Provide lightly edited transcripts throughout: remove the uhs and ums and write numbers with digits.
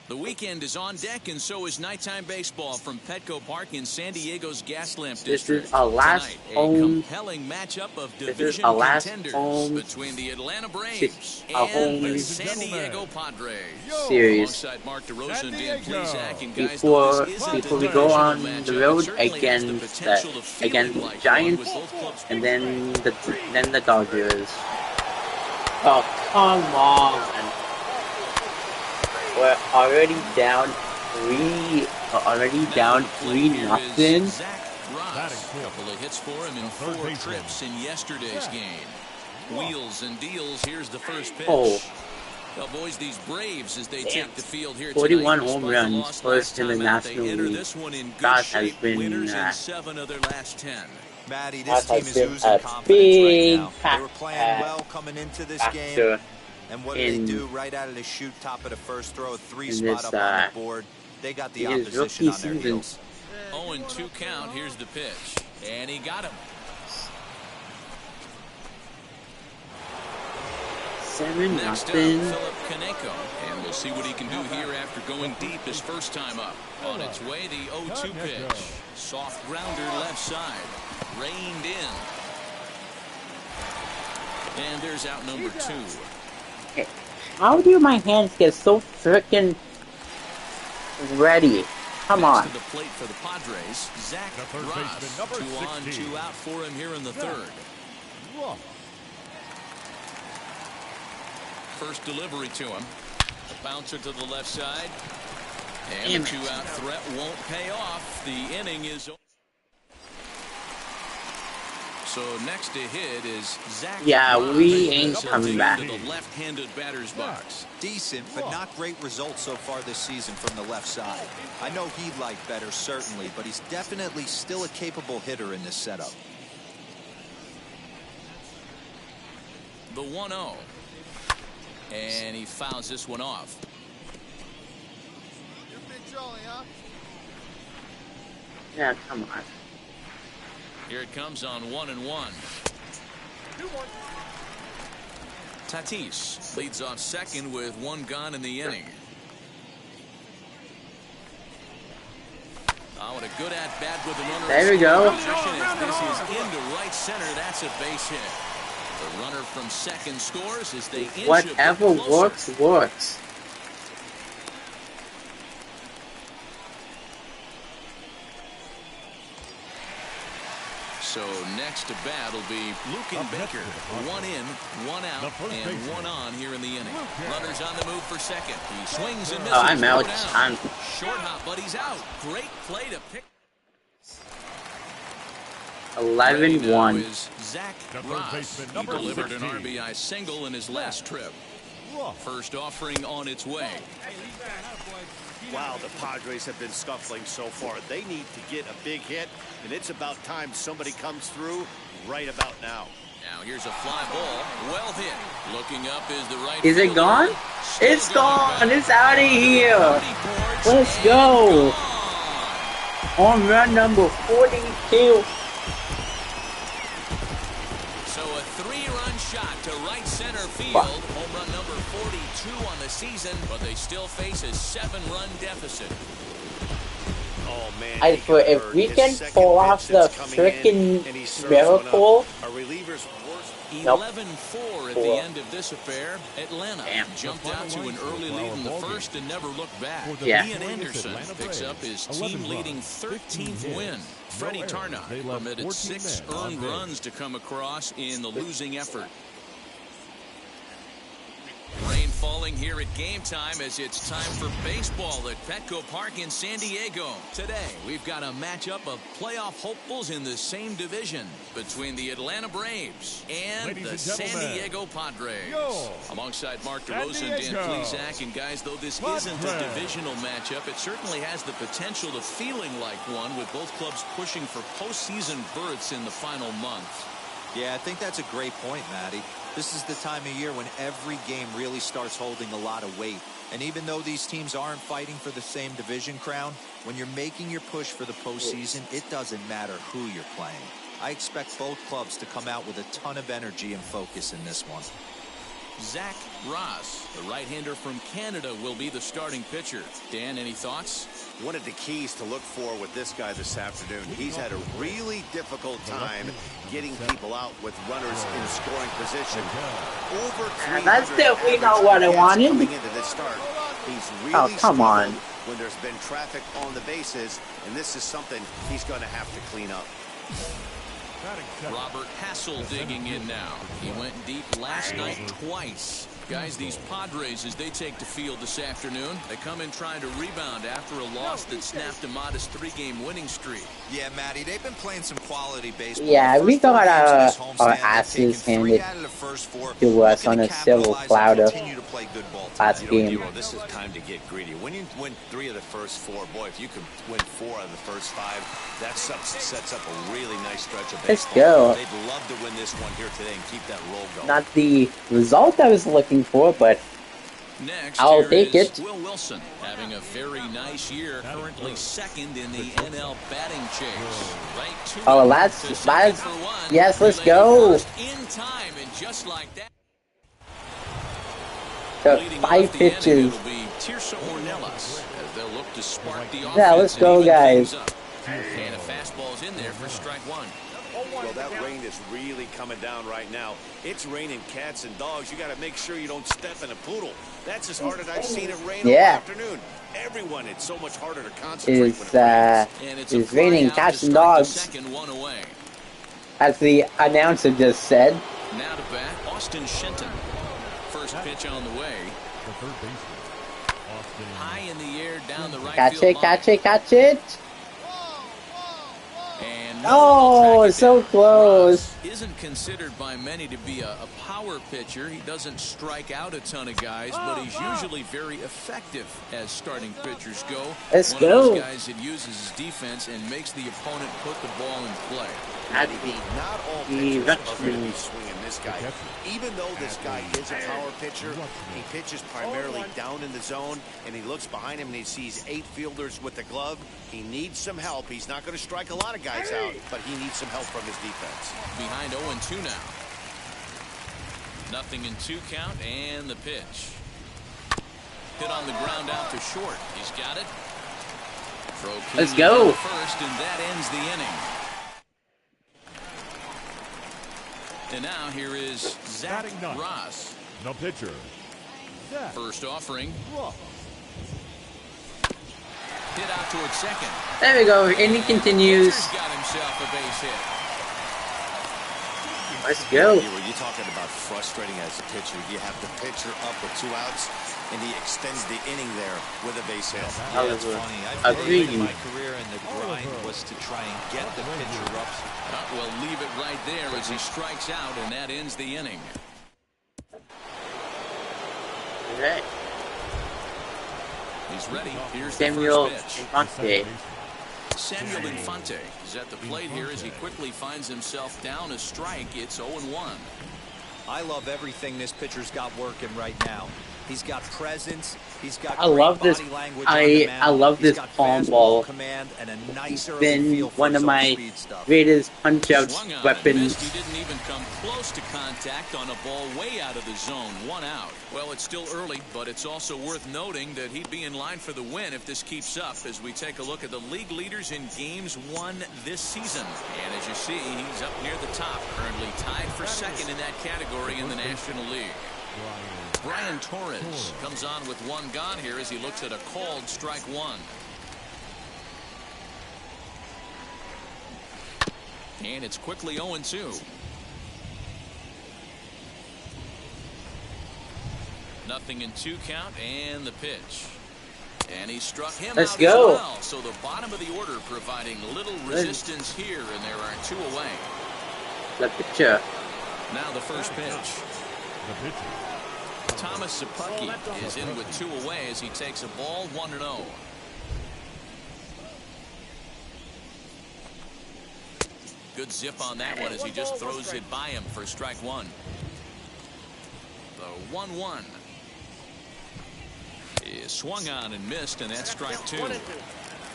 The weekend is on deck, and so is nighttime baseball from Petco Park in San Diego's Gaslamp District. This is our last Tonight, home. A compelling matchup of division contenders between the Atlanta Braves and the San Diego Padres. Series. Alongside Mark DeRosa and Dan Plesac, and guys, Before we go on the road against Giants and then the Dodgers. Oh, come on. We're already down 3-0. A couple of hits for him in 4 trips in yesterday's game. Wheels and deals. Here's the first pitch. Oh. Well, boys, these Braves, as they take the field here 41 tonight, home runs, first in the National League. That has been winners in 7 of their last 10. Matty, this team is oozing confidence right now. They were playing well coming into this game. And what do they do right out of the chute, top of the first throw, a 3 spot up on the board? They got the opposition on their heels. 0-2 count. Here's the pitch, and he got him. 7-0. Next up, Philip Kaneko, and we'll see what he can do here after going deep his first time up. On its way, the 0-2 pitch, soft grounder left side, reined in, and there's out number 2. How do my hands get so freaking ready? Come on. To the plate for the Padres, Zach Ross. 2 on, 2 out for him here in the 3rd. First delivery to him. A bouncer to the left side. And the 2-out threat won't pay off. The inning is over. So next to hit is Zach. Yeah, we ain't coming back. To the left-handed batter's box. Decent, but not great results so far this season from the left side. I know he'd like better, certainly, but he's definitely still a capable hitter in this setup. The 1-0. And he fouls this one off. Yeah, come on. Here it comes on 1-1. Tatis leads off second with 1 gone in the inning. Oh, and a good at bat with an runner. There we go. This is into right center. That's a base hit. The runner from second scores as they inch whatever works, works. So next to bat will be Lucan Baker. 1 in, 1 out, and 1 on here in the inning. Runners on the move for second. He swings and misses. Oh, I'm out. I'm short hop, but he's out. Great play to pick. 11-1. Zach Ross. He delivered an RBI single in his last trip. First offering on its way. Wow, the Padres have been scuffling so far. They need to get a big hit, and it's about time somebody comes through right about now. Now here's a fly ball. Well hit. Looking up is the right. Is it gone? It's gone. It's out of here. Let's go. Home run number 42. So a 3-run shot to right center field. Home run number 42 on the season, but they still face a 7-run deficit. Oh man! If we can pull off the freaking miracle. 11-4 at the end of this affair. Atlanta jumped out to an early lead in the first and never looked back. Ian Anderson picks up his team-leading 13th win. Freddie Tarnok permitted 6 earned runs to come across in the losing effort. Rain falling here at game time as it's time for baseball at Petco Park in San Diego. Today, we've got a matchup of playoff hopefuls in the same division between the Atlanta Braves and the San Diego Padres. Alongside Mark DeRosa and Dan Plesac, and guys, though this isn't a divisional matchup, it certainly has the potential of feeling like one with both clubs pushing for postseason berths in the final month. Yeah, I think that's a great point, Matty. This is the time of year when every game really starts holding a lot of weight. And even though these teams aren't fighting for the same division crown, when you're making your push for the postseason, it doesn't matter who you're playing. I expect both clubs to come out with a ton of energy and focus in this one. Zach Ross, the right-hander from Canada, will be the starting pitcher. Dan, any thoughts? One of the keys to look for with this guy this afternoon, he's had a really difficult time getting people out with runners in scoring position. Over 300 that's definitely not what I wanted. coming into this start. He's really Oh, come on. when there's been traffic on the bases, and this is something he's going to have to clean up. Robert Hassel digging in now. He went deep last night twice. Guys, these Padres, as they take the field this afternoon, they come in trying to rebound after a loss that snapped a modest 3-game winning streak. Yeah, Matty, they've been playing some quality baseball. Yeah, we got our asses handed to us on a silver platter last game. This is time to get greedy. When you win 3 of the first 4, boy, if you can win 4 out of the first 5, that sets up a really nice stretch of baseball. Let's go. They'd love to win this one here today and keep that roll going. Not the result I was looking for, but Next, I'll take it. Will Wilson having a very nice year, currently second in the NL batting chase. Right to Oh, him that's to second for one. yes, let's He go. landed first in time, and just like that. The Leading 5 off the inning, pitches. it'll be Tirsa Ornelas as they'll look to spark the offense. Yeah, let's and go, even guys. things up. And a fastball's in there for strike 1. Well, that rain is really coming down right now. It's raining cats and dogs. You got to make sure you don't step in a poodle. That's as hard as I've seen it rain all afternoon. Everyone, it's so much harder to concentrate when it rains. And it's It's raining cats and dogs, Second one away. as the announcer just said. Now to bat, Austin Shenton. First pitch on the way. High in the air down the right Catch field it, line. catch it, catch it. And Oh, track it so down. close. Ross isn't considered by many to be a power pitcher. He doesn't strike out a ton of guys, but he's usually very effective as starting pitchers go. Let's One of go. those guys that uses his defense and makes the opponent put the ball in play. Not all He pitchers reached are going to me. be swinging this guy. Even though this guy is a power pitcher, he pitches primarily down in the zone, and he looks behind him and he sees 8 fielders with the glove. He needs some help. He's not going to strike a lot of guys out, but he needs some help from his defense. Behind 0-2 now. Nothing in 2 count, and the pitch. Hit on the ground out to short. He's got it. Throw Let's cleanly go. to first, and that ends the inning. And now here is Zach Ross. No pitcher. First offering. Hit out towards second. There we go. Inning continues. Pitcher's got himself a base hit. Let's go. You're talking about frustrating as a pitcher. You have the pitcher up with 2 outs, and he extends the inning there with a base hit. Yeah, it's funny. I've Agreed. in my career, and the grind was to try and get the pitcher up. Well, leave it right there as he strikes out, and that ends the inning. Alright. He's ready. Here's Samuel the first pitch. Infante. Samuel Infante is at the plate here as he quickly finds himself down a strike. It's 0-1. I love everything this pitcher's got working right now. He's got presence. He's got I love great this. body language on the mound. I love He's this got palm fastball ball. command and a nice early Been feel for one his of own my speed stuff. greatest punch-out Swung on and weapons. missed. He didn't even come close to contact on a ball way out of the zone. 1 out. Well, it's still early, but it's also worth noting that he'd be in line for the win if this keeps up as we take a look at the league leaders in games won this season. And as you see, he's up near the top, currently tied for second in that category in the National League. Brian Torres comes on with 1 gone here as he looks at a called strike 1. And it's quickly 0-2. Nothing in 2 count, and the pitch. And he struck him Let's out go. as well. So the bottom of the order providing little resistance here, and there are 2 away. The pitcher. Now the first pitch. The pitcher. Thomas Sapucki is in with 2 away as he takes a ball 1-0. Good zip on that one as he just throws it by him for strike 1. The 1-1 is swung on and missed, and that's strike 2.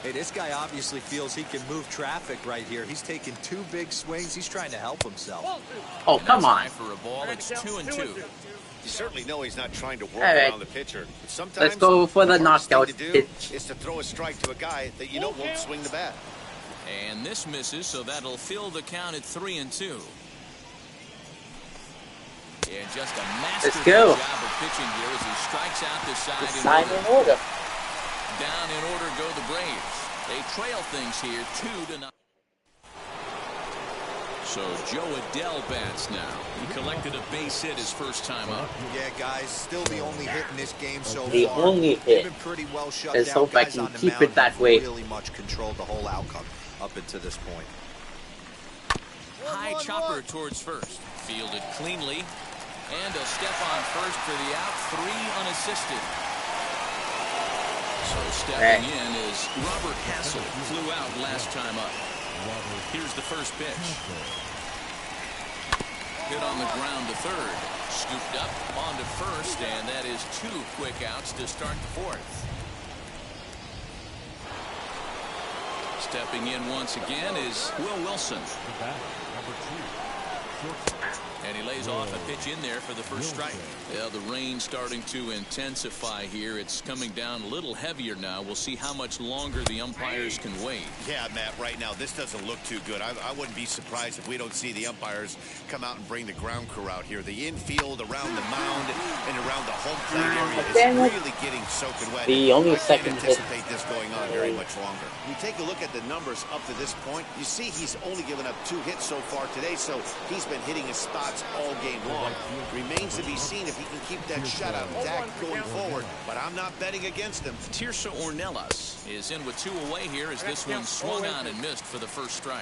Hey, this guy obviously feels he can move traffic right here. He's taking 2 big swings. He's trying to help himself. Oh, come on. For a ball, it's 2-2. You certainly know he's not trying to work right. around the pitcher. But sometimes Let's go for the hardest thing knockout to do pitch. is to throw a strike to a guy that you know won't swing the bat. And this misses, so that'll fill the count at 3-2. And just a masterful job of pitching here as he strikes out the side in order. Down in order go the Braves. They trail things here 2-0. So Joe Adele bats now. He collected a base hit his first time up. Yeah, guys, still the only hit in this game so The far. only hit. Been pretty well shut Let's down. hope I Guys can on the keep mound it that have way. Really much controlled the whole outcome up until this point. High chopper towards first. Fielded cleanly. And a step on first for the out. 3 unassisted. So stepping in is Robert Hassel. Flew out last time up. Here's the first pitch. Hit on the ground to third. Scooped up onto first, and that is 2 quick outs to start the fourth. Stepping in once again is Will Wilson. And he lays off a pitch in there for the first strike. Yeah, the rain starting to intensify here. It's coming down a little heavier now. We'll see how much longer the umpires can wait. Yeah, Matt, right now this doesn't look too good. I wouldn't be surprised if we don't see the umpires come out and bring the ground crew out here. The infield, around the mound, and around the home plate area is really getting soaking wet. The only I can't second hit. anticipate this going on very much longer. You take a look at the numbers up to this point, you see he's only given up 2 hits so far today, so he's been hitting his spots all game long. Remains to be seen if he can keep that shutout attack going forward, but I'm not betting against him. Tirso Ornelas is in with 2 away here as this one swung on and missed for the first strike.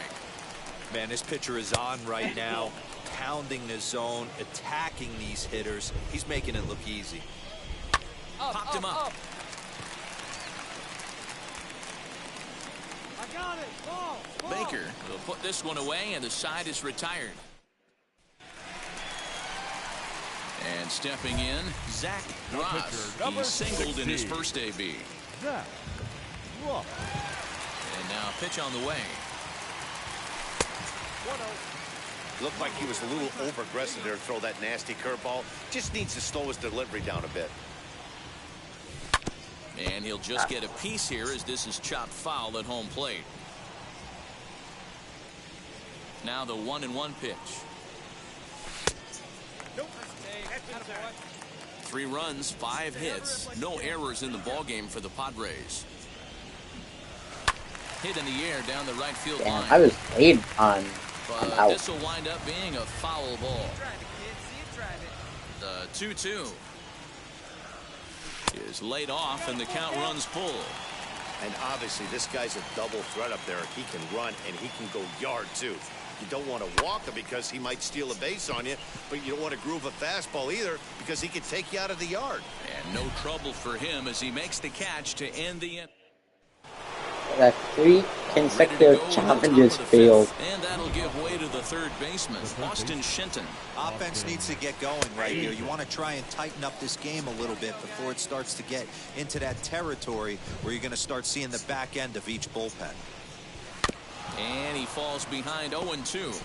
Man, this pitcher is on right now, pounding the zone, attacking these hitters. He's making it look easy. Popped him up. I got it. Ball. Baker will put this one away, and the side is retired. And stepping in, Zach Ross. He singled in his first AB. And now pitch on the way. Looked like he was a little over-aggressive there to throw that nasty curveball. Just needs to slow his delivery down a bit. And he'll just get a piece here as this is chopped foul at home plate. Now the 1-1 pitch. 3 runs, 5 hits, no errors in the ballgame for the Padres. Hit in the air down the right field line. I was late on But this will wind up being a foul ball. The 2-2 is laid off, and the count runs full. And obviously this guy's a double threat up there. He can run and he can go yard too. You don't want to walk him because he might steal a base on you, but you don't want to groove a fastball either because he can take you out of the yard. And no trouble for him as he makes the catch to end the inning. 3 consecutive challenges failed. And that'll give way to the third baseman, Austin Shenton. Offense needs to get going right here. You want to try and tighten up this game a little bit before it starts to get into that territory where you're going to start seeing the back end of each bullpen. And he falls behind 0-2.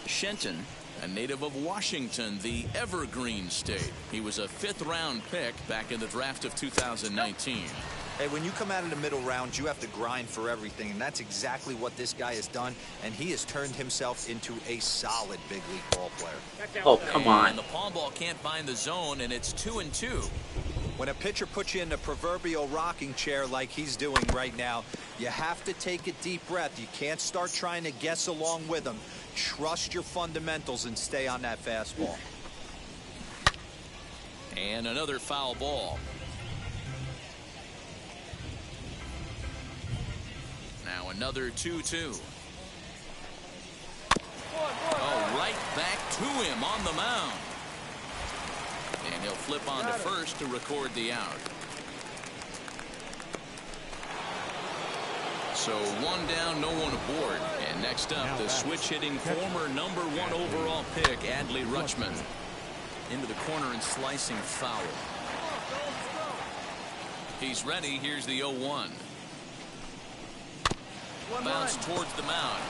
Shenton, a native of Washington, the Evergreen State. He was a 5th-round pick back in the draft of 2019. Hey, when you come out of the middle rounds, you have to grind for everything, and that's exactly what this guy has done, and he has turned himself into a solid big league ball player. Oh, come on. And the palm ball can't find the zone, and it's 2-2. When a pitcher puts you in the proverbial rocking chair like he's doing right now, you have to take a deep breath. You can't start trying to guess along with him. Trust your fundamentals and stay on that fastball. And another foul ball. Now another 2-2. Oh, right back to him on the mound. And he'll flip on to first to record the out. So 1 down, no one aboard. And next up, the switch-hitting former #1 overall pick, Adley Rutschman. Into the corner and slicing foul. He's ready. Here's the 0-1. Bounce towards the mound.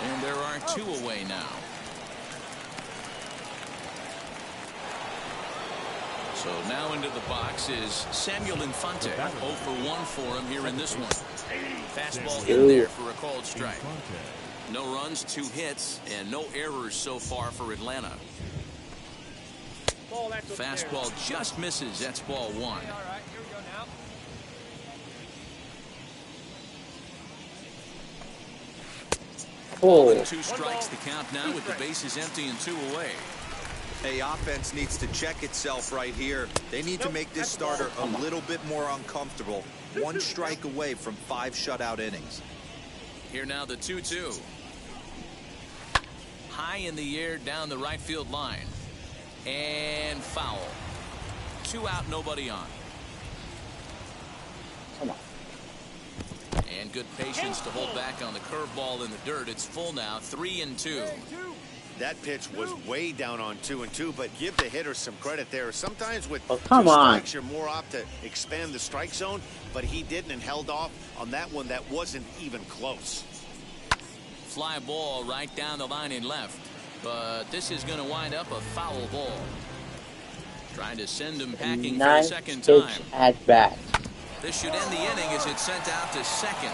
And there are 2 away now. So now into the box is Samuel Infante. 0 for 1 for him here in this one. Fastball in there for a called strike. No runs, 2 hits, and no errors so far for Atlanta. Fastball just misses. That's ball 1. Oh. 2 strikes the count now with the bases empty and 2 away. Hey, offense needs to check itself right here. They need to make this starter a little bit more uncomfortable. 1 strike away from 5 shutout innings. Here now the 2-2. High in the air down the right field line. And foul. 2 out, nobody on. Come on. And good patience to hold back on the curveball in the dirt. It's full now, 3-2. That pitch was way down on 2-2, but give the hitter some credit there. Sometimes with 2 strikes, you're more apt to expand the strike zone, but he didn't and held off on that one that wasn't even close. Fly ball right down the line and left. But this is going to wind up a foul ball. Trying to send him packing for the second time. At bat. This should end the inning as it's sent out to second.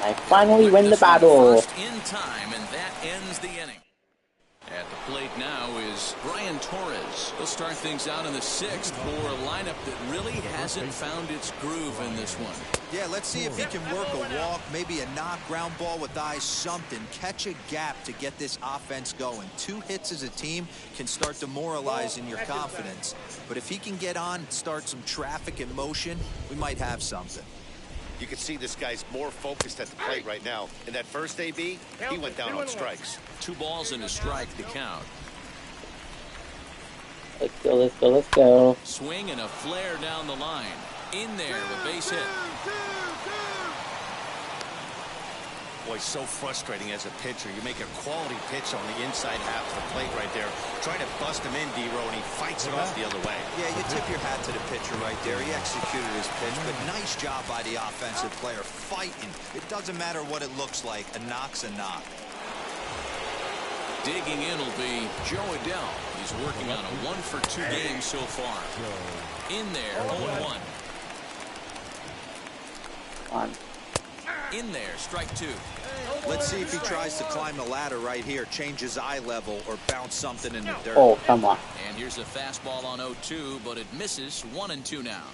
I finally win the battle. First in time, and that ends the inning. At the plate now is Brian Torres. He'll start things out in the 6th for a lineup that really hasn't found its groove in this one. Yeah, let's see if he can work a walk, maybe a knock, ground ball with eyes, something. Catch a gap to get this offense going. 2 hits as a team can start demoralizing your confidence. But if he can get on and start some traffic in motion, we might have something. You can see this guy's more focused at the plate right now. In that first AB, he went down on strikes. 2 balls and a strike to count. Let's go, let's go, let's go. Swing and a flare down the line. In there, a base hit. Boy, so frustrating as a pitcher. You make a quality pitch on the inside half of the plate right there. Try to bust him in, D-Row, and he fights it off the other way. Yeah, you tip your hat to the pitcher right there. He executed his pitch, but nice job by the offensive player fighting. It doesn't matter what it looks like. A knock's a knock. Digging in will be Joe Adell. He's working on a 1 for 2 game so far. In there, 0-1. On. In there, strike 2. Let's see if he tries to climb the ladder right here, change his eye level, or bounce something in the dirt. Oh, come on. And here's a fastball on 0-2, but it misses. 1-2 now.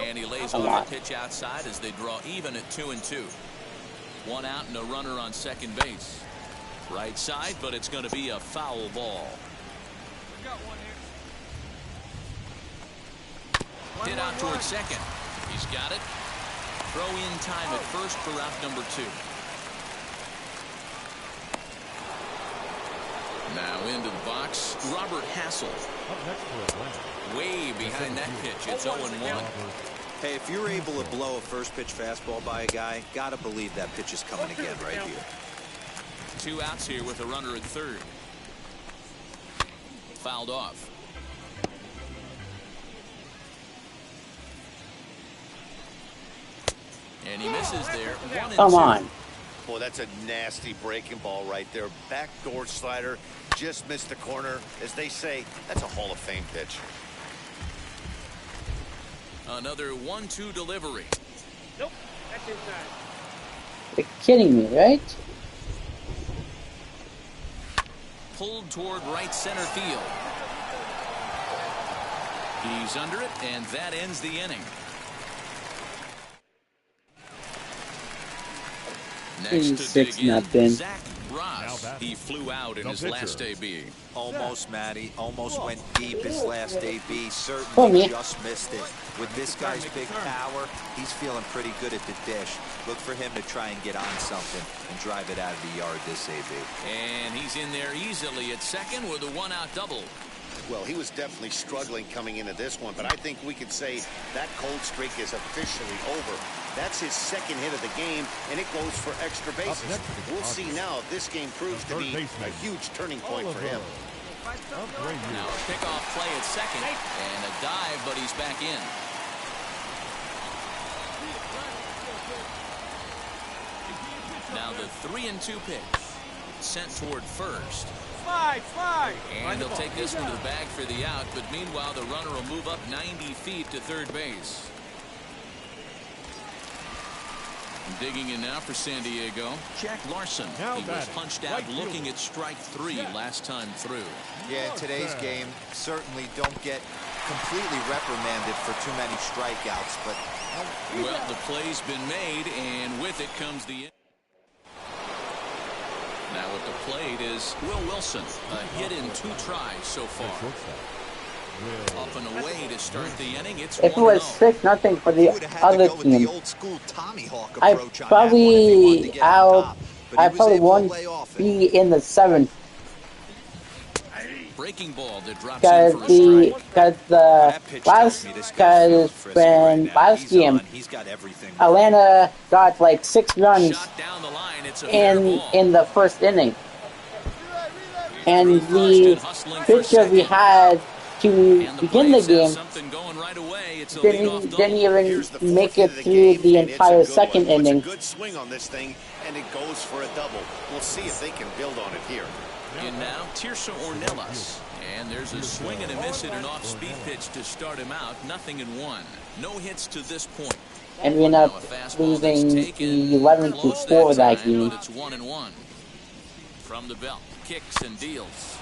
And he lays off the pitch outside as they draw even at 2-2. 1 out and a runner on second base. Right side, but it's going to be a foul ball. Hit out towards second. He's got it. Throw in time at first for out number 2. Now into the box, Robert Hassel. Way behind that pitch. It's 0-1. Hey, if you're able to blow a first pitch fastball by a guy, gotta believe that pitch is coming again right here. 2 outs here with a runner at third. Fouled off. And he misses there. 1-2. Come on. Boy, that's a nasty breaking ball right there. Backdoor slider, just missed the corner. As they say, that's a Hall of Fame pitch. Another 1-2 delivery. Nope, that's inside. You're kidding me, right? Pulled toward right center field. He's under it, and that ends the inning. Next to dig in, Zach Ross. He flew out in his last AB. Almost, Matty. Almost went deep his last AB. Certainly just missed it. With this guy's big power, he's feeling pretty good at the dish. Look for him to try and get on something and drive it out of the yard this AB. And he's in there easily at second with a 1-out double. Well, he was definitely struggling coming into this one, but I think we could say that cold streak is officially over. That's his second hit of the game, and it goes for extra bases. We'll see now if this game proves to be a huge turning point for him. Now a pickoff play at second, and a dive, but he's back in. Now the 3-2 pitch, sent toward first. And they'll take this one to the bag for the out, but meanwhile the runner will move up 90 feet to third base. Digging in now for San Diego, Jack Larson. He was punched out looking at strike 3 last time through. Yeah, in today's game, certainly don't get completely reprimanded for too many strikeouts, but well, the play's been made, and with it comes the. Now at the plate is Will Wilson. A hit in 2 tries so far. Up and away to start the inning. It's if it was 6-0 for the other team, I probably won't be in the 7th. Breaking ball that drops in for a strike. Because last game, Atlanta got like 6 runs in the first inning, and the pitcher we had to begin the game didn't even make it through the entire second inning. Good swing on this thing, and it goes for a double. We'll see if they can build on it here. And now Tirso Ornelas, and there's a swing and a miss at an off-speed pitch to start him out. 0-1. No hits to this point. And we end up losing 11-4 that game. It's 1-1. From the belt, kicks and deals.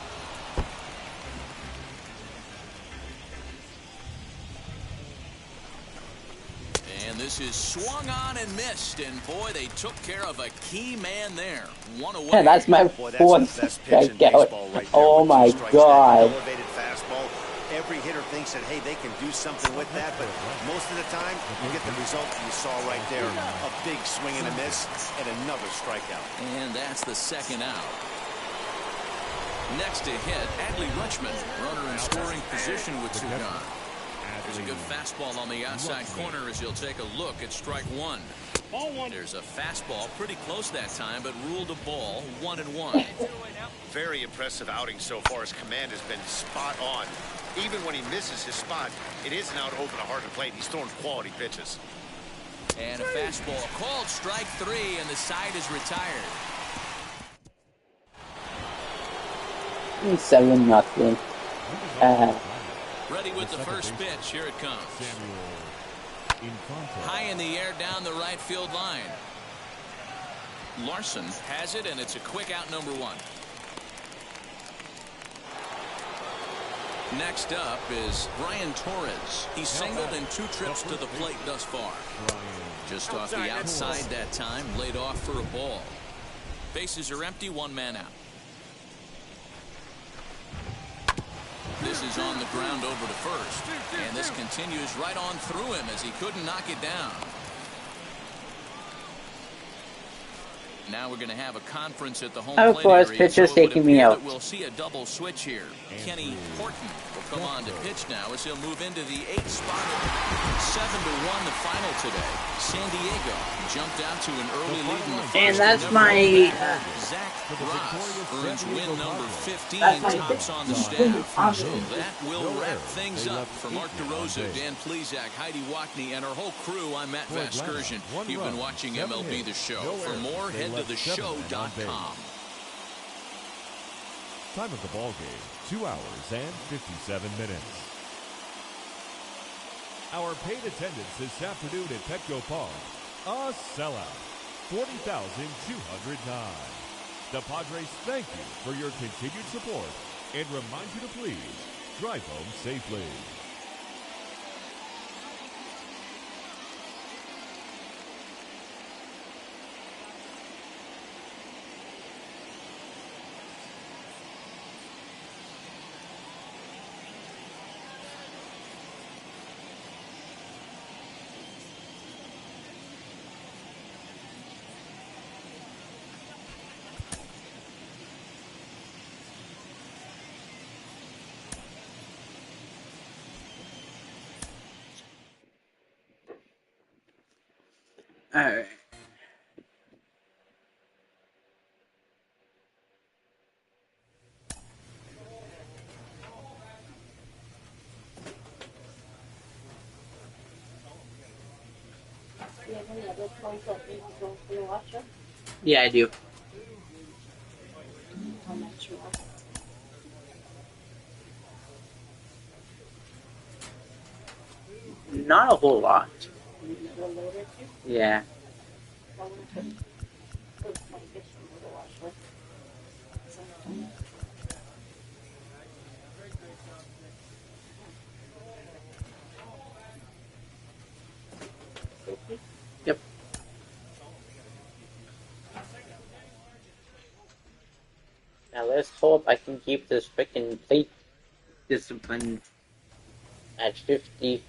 And this is swung on and missed, and boy, they took care of a key man there. 1 away. Yeah, that's my fourth strikeout. Right, oh my God. Elevated fastball. Every hitter thinks that, hey, they can do something with that, but most of the time, you get the result you saw right there. A big swing and a miss, and another strikeout. And that's the second out. Next to hit, Adley Rutschman, runner in scoring position with 2 gone. There's a good fastball on the outside corner as he'll take a look at strike 1. There's a fastball pretty close that time, but ruled a ball. 1-1. Very impressive outing so far. His command has been spot on. Even when he misses his spot, it isn't out over the heart of the plate. He's throwing quality pitches. And a fastball called strike 3, and the side is retired. 7-0. Ready with the first pitch. Here it comes. High in the air down the right field line. Larson has it, and it's a quick out, number 1. Next up is Brian Torres. He's singled in 2 trips to the plate thus far. Just off the outside that time, laid off for a ball. Bases are empty, 1 man out. This is on the ground over to first, and this continues right on through him as he couldn't knock it down. Now we're going to have a conference at the home plate. Of course, pitcher's taking me out. We'll see a double switch here. Kenny Horton will come on to pitch now as he'll move into the 8th spot. 7-1 the final today. San Diego jumped out to an early lead in the first. And that's my Zach Ross earns win number 15, tops on the staff. So that will wrap things up. For Mark DeRosa, Dan Plezak, Heidi Wackney, and our whole crew, I'm Matt Vasgersian. You've been watching MLB The Show. For more, head to theshow.com. Time of the ball game, 2 hours and 57 minutes. Our paid attendance this afternoon at Petco Park, a sellout, 40,209. The Padres thank you for your continued support and remind you to please drive home safely. Alright. Yeah, I do. Not a whole lot. Yeah. Yep. Now let's hope I can keep this freaking plate discipline at 50.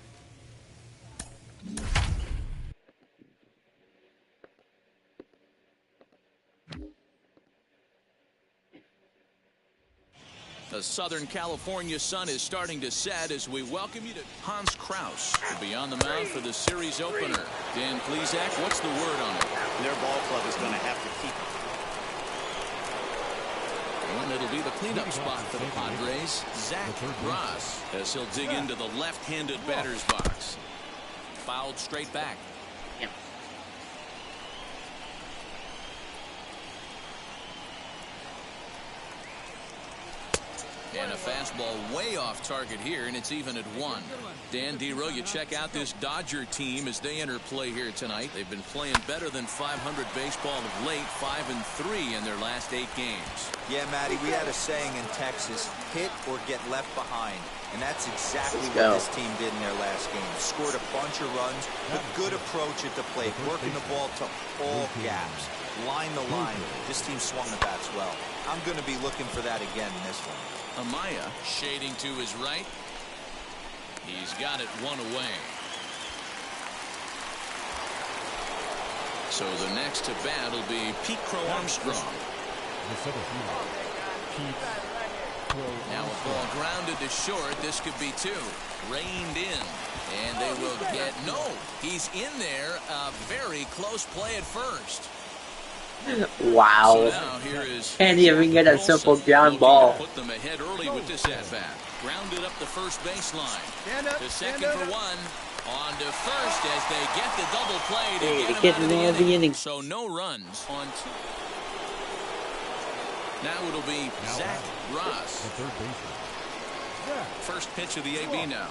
The Southern California sun is starting to set as we welcome you to Hans Kraus will be on the mound for the series opener. Dan Plesac, what's the word on it? Their ball club is going to have to keep. And it'll be the cleanup spot for the Padres, Zach Ross, as he'll dig into the left-handed batter's box. Fouled straight back. Yeah. And a fastball way off target here, and it's even at 1. Dan Dero, you check out this Dodger team as they enter play here tonight. They've been playing better than 500 baseball of late, 5-3 in their last 8 games. Yeah, Matty, we had a saying in Texas, hit or get left behind. And that's exactly what this team did in their last game. Scored a bunch of runs, a good approach at the plate, working the ball to all gaps. Line the line. This team swung the bats well. I'm going to be looking for that again in this one. Amaya shading to his right. He's got it 1 away. So the next to bat will be Pete Crow Armstrong. Now a ball grounded to short. This could be 2. Reined in. And they will get no. He's in there. A very close play at first. Wow. So now here is Can't even get a simple ground ball. Put them ahead early with this at bat. Grounded up the first baseline. To second for 1. On to first as they get the double play to get him out of the inning. So no runs on 2. Now it'll be Zach Ross. First pitch of the AB now.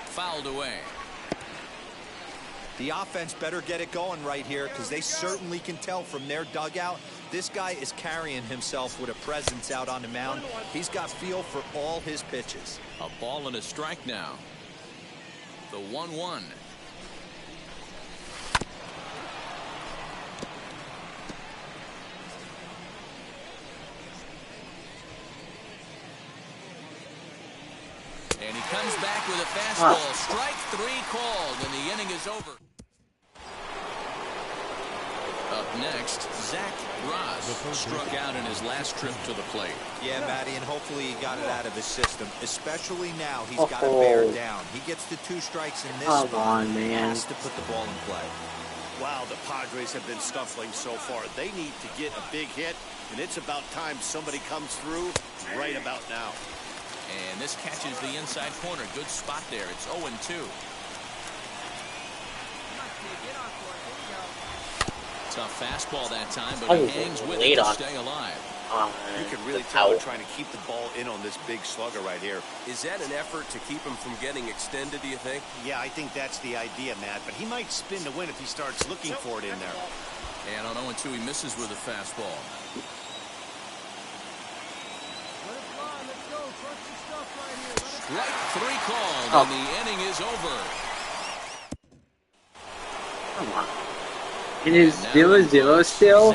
Fouled away. The offense better get it going right here because they certainly can tell from their dugout. This guy is carrying himself with a presence out on the mound. He's got feel for all his pitches. A ball and a strike now. The 1-1. And he comes back with a fastball. Strike 3 called, and the inning is over. Up next, Zach Ross struck out in his last trip to the plate. Yeah, Matty, and hopefully he got it out of his system. Especially now, he's got to bear down. He gets the 2 strikes in this spot. He has to put the ball in play. Wow, the Padres have been scuffling so far. They need to get a big hit, and it's about time somebody comes through right about now. And this catches the inside corner. Good spot there. It's 0-2. Tough fastball that time, but he hangs with it to stay alive. You can really tell they're trying to keep the ball in on this big slugger right here. Is that an effort to keep him from getting extended, do you think? Yeah, I think that's the idea, Matt. But he might spin to win if he starts looking for it in there. And on 0-2, he misses with a fastball. Strike 3 called, and the inning is over. Come on. It is 0-0 still?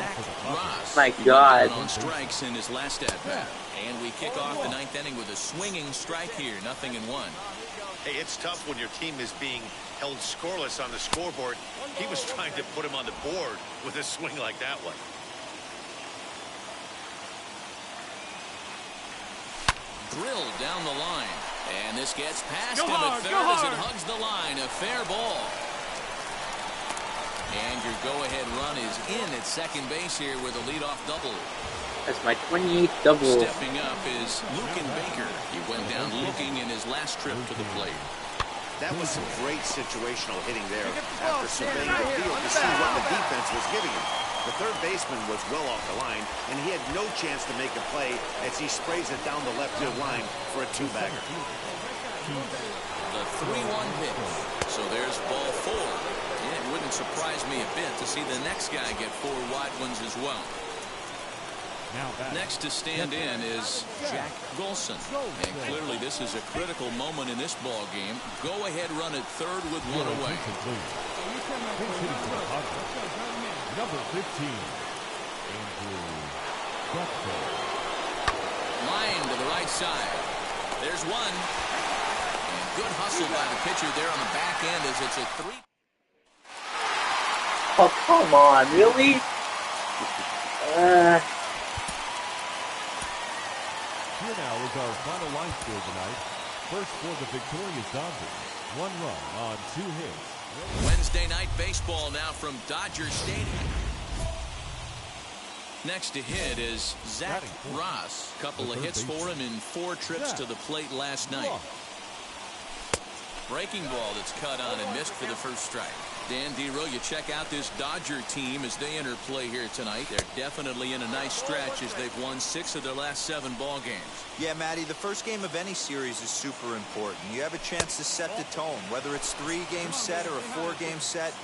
My God. On strikes in his last at bat. And we kick off the 9th inning with a swinging strike here. 0-1. Hey, it's tough when your team is being held scoreless on the scoreboard. He was trying to put him on the board with a swing like that one. Drilled down the line. And this gets past him at third as it hugs the line. A fair ball. And your go-ahead run is in at second base here with a leadoff double. That's my 28th double. Stepping up is Lucan Baker. He went down looking in his last trip to the plate. That was some great situational hitting there after surveying the field to see what the defense was giving him. The third baseman was well off the line, and he had no chance to make a play as he sprays it down the left field line for a 2-bagger. The 3-1 pitch. So there's ball 4. And it wouldn't surprise me a bit to see the next guy get 4 wide ones as well. Next to stand in is Jack Golson. And clearly this is a critical moment in this ball game. Go ahead run at third with 1 away. Number 15. Line to the right side. There's 1. And good hustle by the pitcher there on the back end as it's a 3. Oh, come on, really? Here now is our final line score tonight. First for the victorious Dodgers. 1 run on 2 hits. Wednesday night baseball now from Dodger Stadium. Next to hit is Zach Ross. Couple of hits for him in 4 trips to the plate last night. Breaking ball that's cut on and missed for the first strike. Dan Dero, you check out this Dodger team as they enter play here tonight. They're definitely in a nice stretch as they've won 6 of their last 7 ball games. Yeah, Matty, the first game of any series is super important. You have a chance to set the tone, whether it's 3-game set or a 4-game set.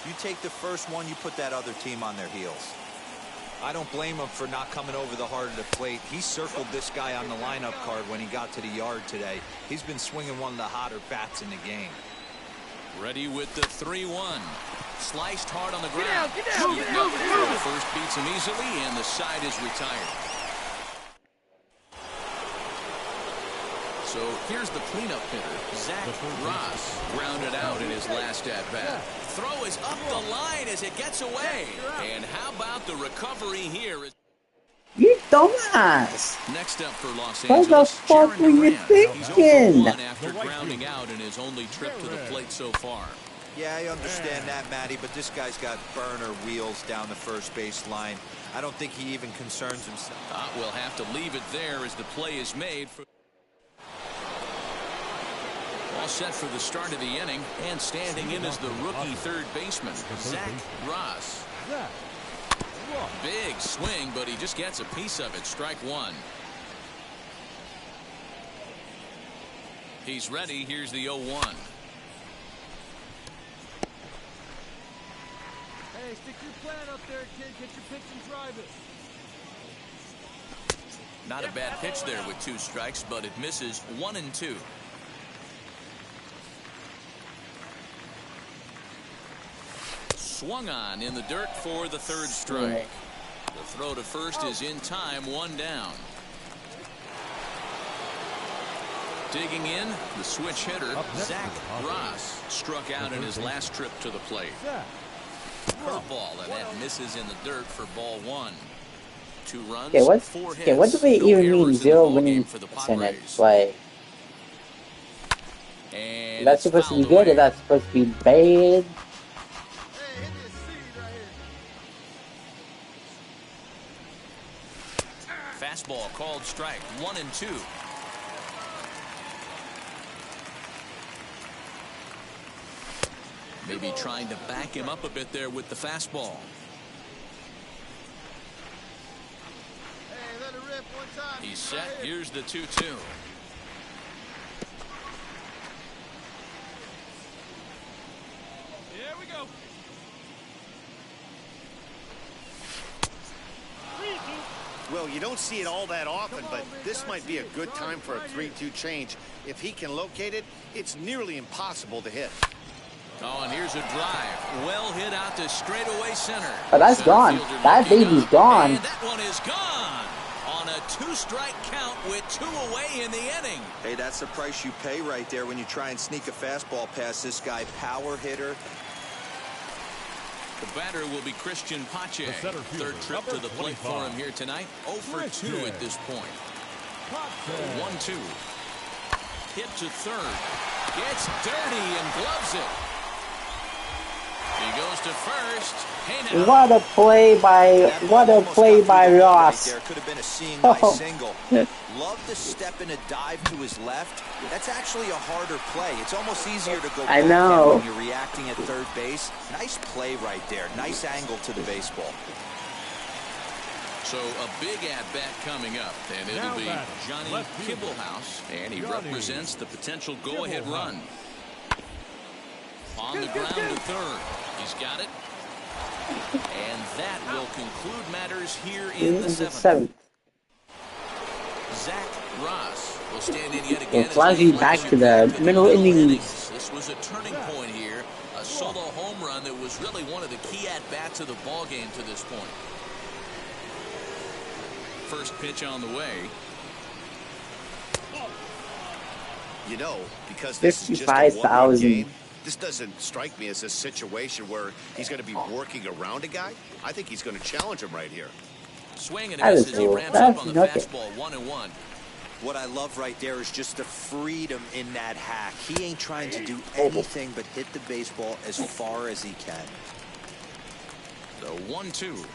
You take the first one, you put that other team on their heels. I don't blame him for not coming over the heart of the plate. He circled this guy on the lineup card when he got to the yard today. He's been swinging one of the hotter bats in the game. Ready with the 3-1. Sliced hard on the ground. Get down. The first beats him easily, and the side is retired. So here's the cleanup hitter, Zach Ross, grounded out in his last at-bat. Throw is up the line as it gets away. And how about the recovery here? You dumbass. Next up for Los What the Angeles, fuck were you He's thinking? 0 for 1 after grounding out in his only trip to the plate so far. Yeah, I understand that, Matty, but this guy's got burner wheels down the first base line. I don't think he even concerns himself. We'll have to leave it there as the play is made. All set for the start of the inning, and standing in is the rookie third baseman, Zach Ross. Big swing, but he just gets a piece of it. Strike 1. He's ready. Here's the 0-1. Hey, stick your plan up there, kid. Get your pitch and drive it. Not a bad pitch there with 2 strikes, but it misses 1 and 2. Swung on in the dirt for the 3rd strike. The throw to first is in time, 1 down. Digging in, the switch hitter, Zach Ross, struck out in his last trip to the plate. Curveball, and that misses in the dirt for ball 1. 2 runs, 4 hits. Okay, what do we even mean 0 winning percentage? Like, and that's supposed to be good, or that's supposed to be bad? Fastball called strike 1 and 2. Maybe trying to back him up a bit there with the fastball. Hey, let it rip one time. He's set. Here's the 2-2. Here we go. Well, you don't see it all that often, but this might be a good time for a 3-2 change. If he can locate it, it's nearly impossible to hit. Oh, and here's a drive. Well hit out to straightaway center. Oh, that's gone. That baby's gone. And that one is gone on a 2-strike count with 2 away in the inning. Hey, that's the price you pay right there when you try and sneak a fastball past this guy. Power hitter. The batter will be Christian Pache. 3rd trip to the plate for him here tonight. 0 for 2 at this point. 1-2. Hit to 3rd. Gets dirty and gloves it. He goes to first. Hey, what a play by Ross. There could have been a seeing eye single. Love to step in a dive to his left. That's actually a harder play. It's almost easier to go I know. when you're reacting at 3rd base. Nice play right there. Nice angle to the baseball. So a big at-bat coming up, and it'll be Johnny Kibblehouse, and he represents the potential go-ahead run. On the ground to third. He's got it. And that will conclude matters here in the seventh. Zach Ross will stand in yet again. Flashing back to the middle innings. This was a turning point here. A solo home run that was really one of the key at-bats of the ball game to this point. First pitch on the way. You know, because this is just a one-run game, this doesn't strike me as a situation where he's going to be working around a guy. I think he's going to challenge him right here. Swing and a miss as he ramps up on the fastball, 1-1. What I love right there is just the freedom in that hack. He ain't trying to do anything but hit the baseball as far as he can. The 1-2.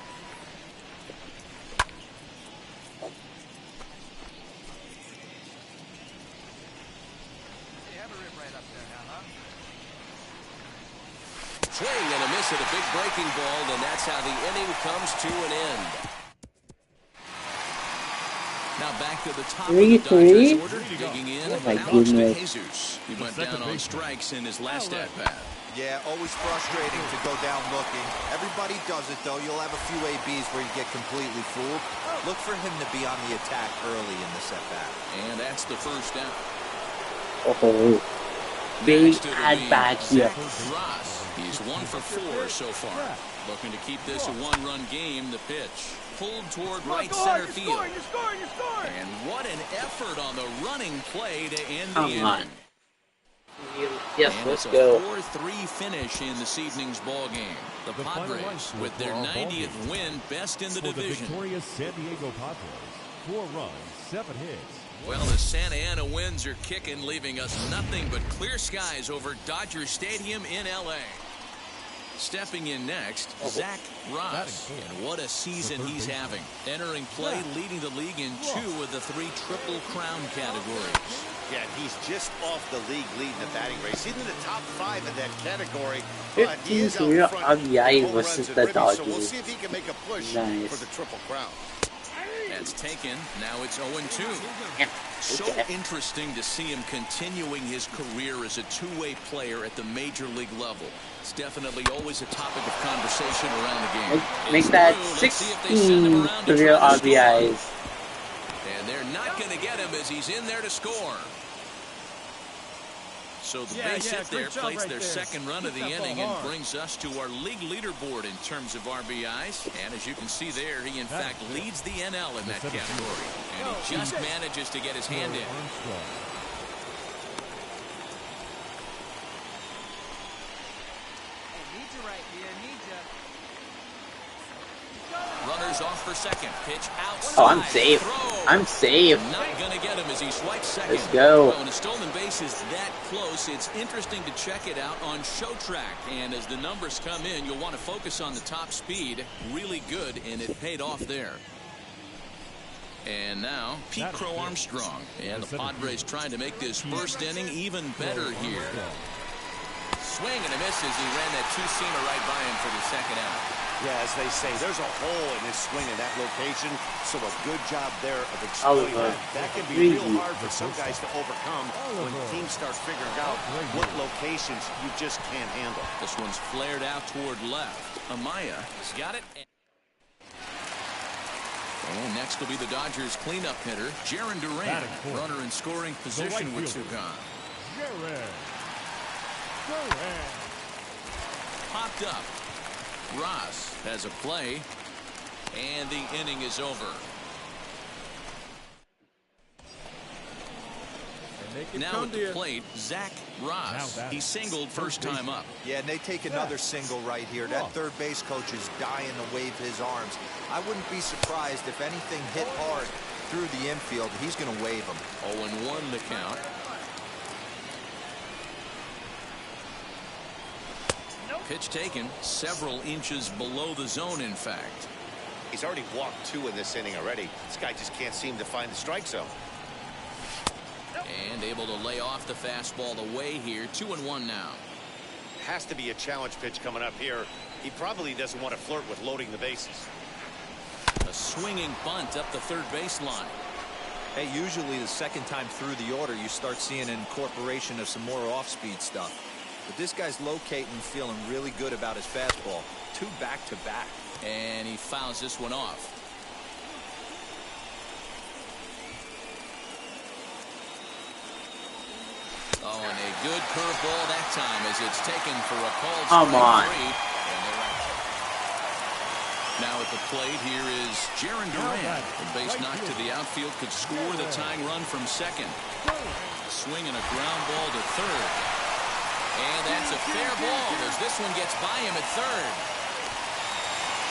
Swing and a miss at a big breaking ball, and that's how the inning comes to an end. Now back to the top of the Dodgers order, digging in. Alex DeJesus. He went down on strikes in his last at-bat. Yeah, always frustrating to go down looking. Everybody does it, though. You'll have a few ABs where you get completely fooled. Look for him to be on the attack early in the at-bat. And that's the first out. Oh, big at-bat here. Ross. He's 1 for 4 so far. Looking to keep this a one-run game. The pitch pulled toward right center field. You're scoring. And what an effort on the running play to end the inning. Yes, and let's it's go. a 4-3 finish in this evening's ball game. The Padres with their 90th win, best in the division. The victorious San Diego Padres. 4 runs, 7 hits. Well, the Santa Ana winds are kicking, leaving us nothing but clear skies over Dodger Stadium in L.A. Stepping in next, Zach Ross. And what a season he's having. Entering play, leading the league in 2 of the 3 Triple Crown categories. Yeah, he's just off the league leading the batting race. He's in the top 5 in that category. But he is out in front RBI versus the Dodgers. So we'll see if he can make a push for the Triple Crown. That's taken. Now it's 0-2. So interesting to see him continuing his career as a two-way player at the major league level. It's definitely always a topic of conversation around the game. Make that 16 career RBIs. And they're not going to get him as he's in there to score. So the base hit there plates their second run of the inning and brings us to our league leaderboard in terms of RBIs. And as you can see there, he in fact leads the NL in that category. And he just manages to get his hand in. Runners off for second. Pitch outside. Oh, I'm safe. I'm safe. Not going to get him as he swipes second. Let's go. When a stolen base is that close, it's interesting to check it out on Show Track. And as the numbers come in, you'll want to focus on the top speed. Really good, and it paid off there. And now, Pete Crow Armstrong. And the Padres trying to make this first inning even better here. Swing and a miss as he ran that two-seamer right by him for the second out. Yeah, as they say, there's a hole in his swing in that location, so a good job there of exploiting that. That can be real hard for some guys to overcome when teams start figuring out what locations you just can't handle. This one's flared out toward left. Amaya has got it. And next will be the Dodgers cleanup hitter, Jarren Duran. Runner in scoring position with two gone. Popped up. Ross has a play, and the inning is over. Now at the plate, Zach Ross. He singled first time up. Yeah, and they take another single right here. That third base coach is dying to wave his arms. I wouldn't be surprised if anything hit hard through the infield. He's going to wave them. 0-1 the count. Pitch taken several inches below the zone, in fact. He's already walked 2 in this inning already. This guy just can't seem to find the strike zone. And able to lay off the fastball away here. 2-1 now. Has to be a challenge pitch coming up here. He probably doesn't want to flirt with loading the bases. A swinging bunt up the third baseline. Hey, usually the second time through the order, you start seeing an incorporation of some more off-speed stuff. But this guy's locating and feeling really good about his fastball. 2 back-to-back. And he fouls this one off. Oh, and a good curveball that time as it's taken for a called strike 3. Now at the plate, here is Jaron Duran. The base knock to the outfield could score the tying run from second. Swing and a ground ball to third. And that's a fair ball as this one gets by him at third.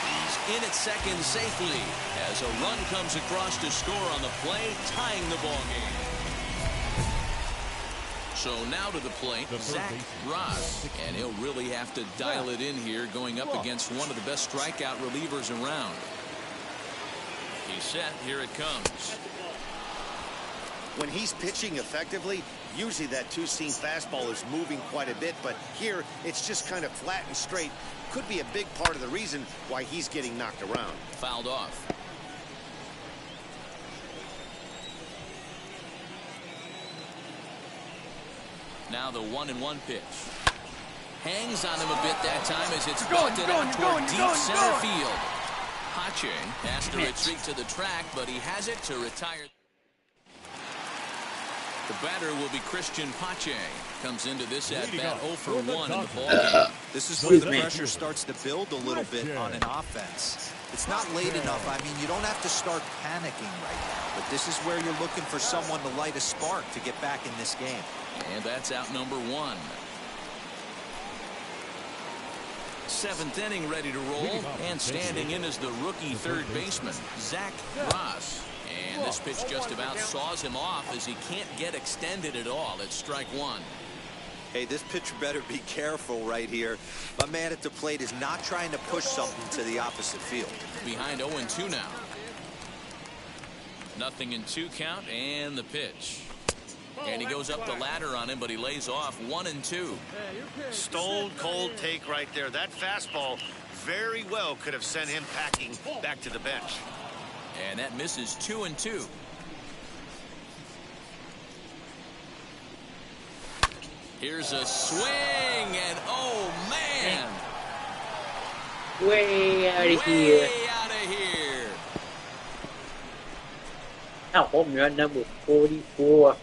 He's in at second safely as a run comes across to score on the play, tying the ball game. So now to the plate, Zach Ross, and he'll really have to dial it in here going up against one of the best strikeout relievers around. He's set. Here it comes. When he's pitching effectively, usually that two-seam fastball is moving quite a bit, but here it's just kind of flat and straight. Could be a big part of the reason why he's getting knocked around. Fouled off. Now the 1-1 pitch. Hangs on him a bit that time as it's belted out toward deep center field. Pache has to retreat to the track, but he has it to retire. The batter will be Christian Pache. Comes into this at-bat 0 for 1 in the ballgame. This is where the pressure starts to build a little bit on an offense. It's not late enough. I mean, you don't have to start panicking right now, but this is where you're looking for someone to light a spark to get back in this game. And that's out number 1. 7th inning ready to roll, and standing in is the rookie third baseman, Zach Ross. And this pitch just about saws him off as he can't get extended at all. It's strike 1. Hey, this pitcher better be careful right here. My man at the plate is not trying to push something to the opposite field. Behind 0-2 now. 0-2 count, and the pitch. And he goes up the ladder on him, but he lays off 1-2. Stone cold take right there. That fastball very well could have sent him packing back to the bench. And that misses 2-2. Here's a swing, and oh man! Way out of here. Way out of here. Now home run number 44.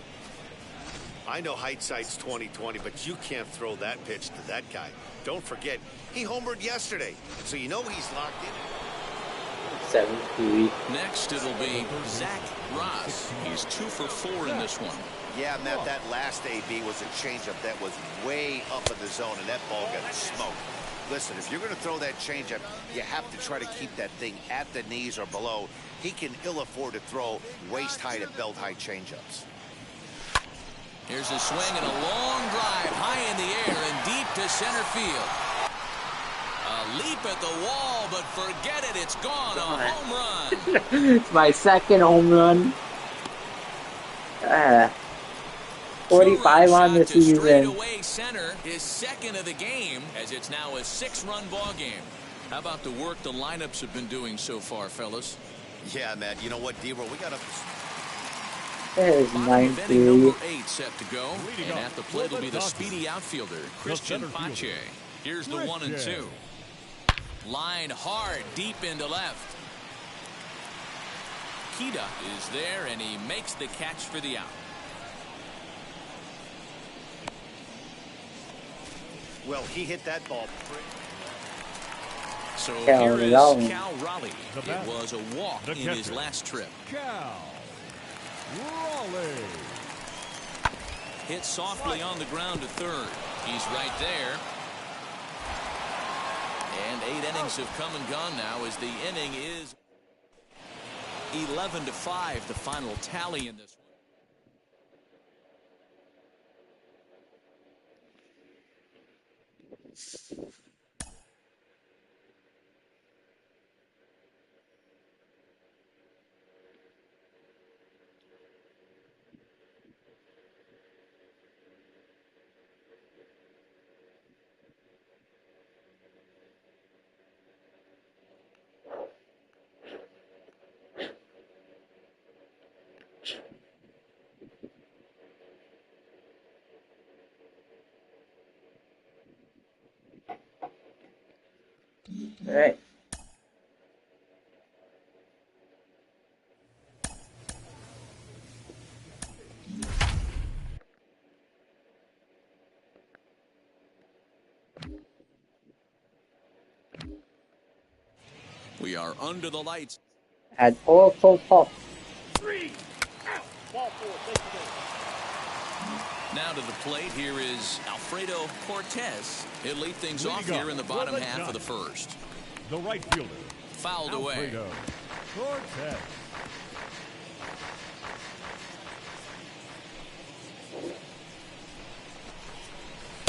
I know hindsight's 20/20, but you can't throw that pitch to that guy. Don't forget, he homered yesterday, so you know he's locked in. 7-3. Next, it'll be Zach Ross. He's 2 for 4 in this one. Yeah, Matt, that last AB was a changeup that was way up in the zone, and that ball got smoked. Listen, if you're going to throw that changeup, you have to try to keep that thing at the knees or below. He can ill afford to throw waist-high to belt-high changeups. Here's a swing and a long drive high in the air and deep to center field. A leap at the wall, but forget it. It's gone. A home run. It's my second home run. 45 on the season. Straightaway center, his second of the game, as it's now a 6-run ball game. How about the work the lineups have been doing so far, fellas? Yeah, Matt. You know what, D-Roll? We got up. There's Bottom of inning 9-3. number 8 set to go. And at the plate will be the speedy outfielder, Christian Pache. Here's the 1-2. Line hard, deep into left. Kita is there, and he makes the catch for the out. Well, he hit that ball. So Cal here is Raleigh. Cal Raleigh. It was a walk in his last trip. Cal Raleigh. Hit softly on the ground to third. He's right there. And 8 innings have come and gone now as the inning is 11-5, the final tally in this one. All right. We are under the lights. At Oracle Pop. Now to the plate, here is Alfredo Cortez. He'll lead things off here in the bottom half of the first. The right fielder. Fouled away. Alfredo Cortez.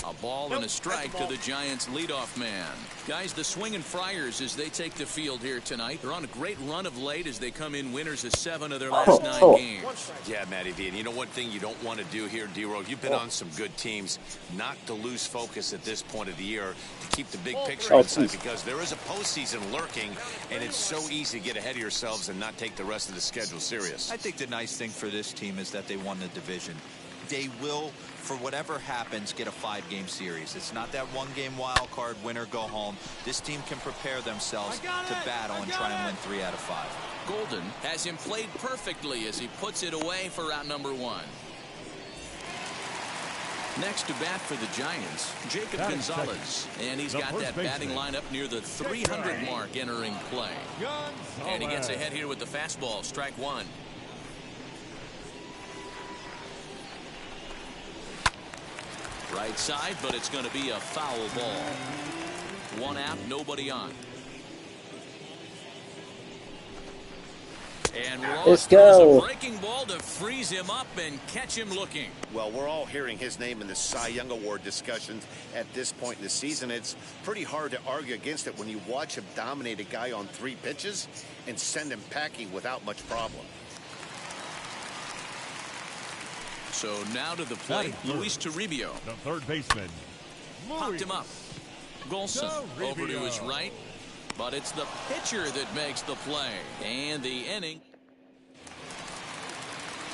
A ball and a strike to the Giants' leadoff man. Guys, the Swinging Friars, as they take the field here tonight, they're on a great run of late as they come in winners of 7 of their last 9 games. Yeah, Matty V. And you know one thing you don't want to do here, D-Row, you've been on some good teams, not to lose focus at this point of the year, to keep the big picture inside, because there is a postseason lurking, and it's so easy to get ahead of yourselves and not take the rest of the schedule serious. I think the nice thing for this team is that they won the division. They will, for whatever happens, get a 5-game series. It's not that 1-game wild card, winner, go home. This team can prepare themselves to battle and try and win 3 out of 5. Golden has him played perfectly as he puts it away for out number 1. Next to bat for the Giants, Jacob Gonzalez. And he's got that batting lineup near the 300 mark entering play. And he gets ahead here with the fastball, strike 1. Right side, but it's going to be a foul ball. 1 out, nobody on. And Ross throws a breaking ball to freeze him up and catch him looking. Well, we're all hearing his name in the Cy Young Award discussions at this point in the season. It's pretty hard to argue against it when you watch him dominate a guy on 3 pitches and send him packing without much problem. So now to the plate, Luis Toribio. The third baseman. Popped him up. Golson over to his right. But it's the pitcher that makes the play. And the inning.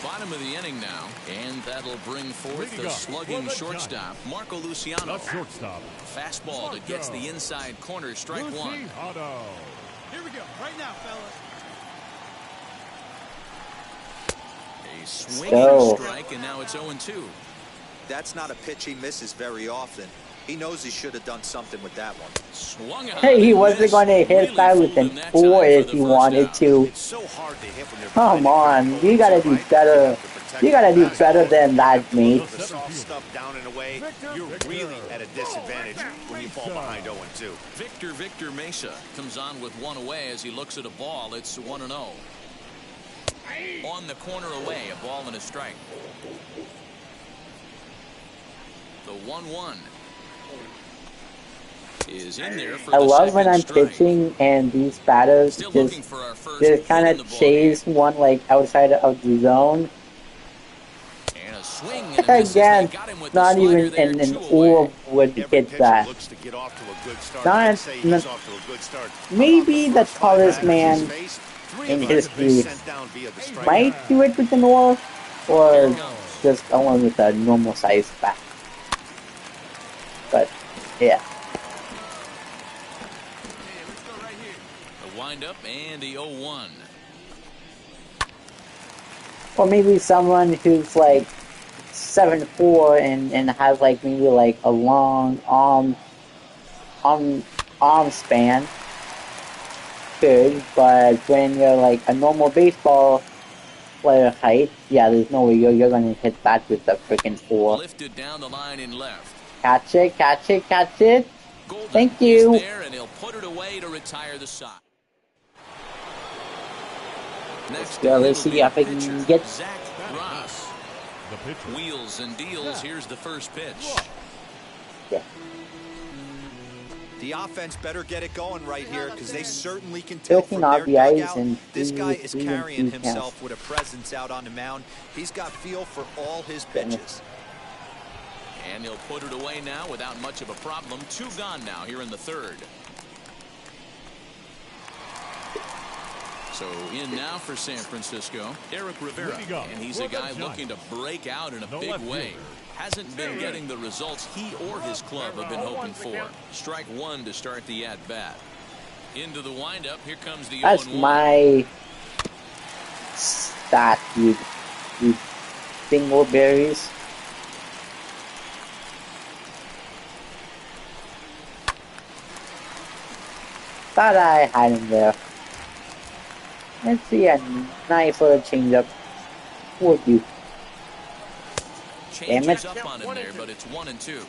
Bottom of the inning now. And that'll bring forth the slugging shortstop, Marco Luciano. The shortstop. Fastball that gets the inside corner, strike 1. Here we go, right now, fellas. A swinging strike, and now it's 0-2. That's not a pitch he misses very often. He knows he should have done something with that one. Swung out. Hey, he wasn't going to hit that with an 4 if he wanted to. It's so hard to hit when they're Come on, you gotta do better. You gotta do better than that, mate. the soft stuff down and away. You're really at a disadvantage when you fall behind 0-2. Victor Mesa comes on with 1 away as he looks at a ball. It's 1-0. On the corner away, a ball and a strike. The 1-1 is in there for I the love when second I'm strike. pitching and these batters Still looking just for our first kind hit in of the chase one like outside of the zone. And a swing and a miss as they Again, got him with the not slider even there, an 2 away. orb would Every hit pitcher that. looks to get off to a good start. Not- I'd say he's off to a good start. Maybe the tallest man in history might do it with an orb, or just only with a normal size bat. But yeah. The windup and the 0-1. Or maybe someone who's like 7'4" and has like maybe like a long arm span. Good, but when you're like a normal baseball player height, yeah, there's no way you're gonna hit that with the freaking 4. Lifted down the line in left. Catch it, catch it, catch it. Golden Thank you. is there, and he'll put it away to retire the side. Next, Yeah, let's see if I can get Zach Ross. The pitcher. Wheels and deals. Here's the first pitch. yeah. The offense better get it going right here, because they certainly can tell 13 from their RBIs dugout, and this guy is 3 carrying counts. himself with a presence out on the mound. He's got feel for all his pitches. And he'll put it away now without much of a problem. 2 gone now here in the third. So in now for San Francisco, Eric Rivera. And he's a guy looking to break out in a big way. hasn't been getting the results he or his club have been hoping for. Strike one to start the at-bat. Into the windup, here comes the 0-1. That's my stat, you dingleberries. Thought I had him there. Let's see a nice little changeup. Would you? Changes up on him there, but it's 1-2.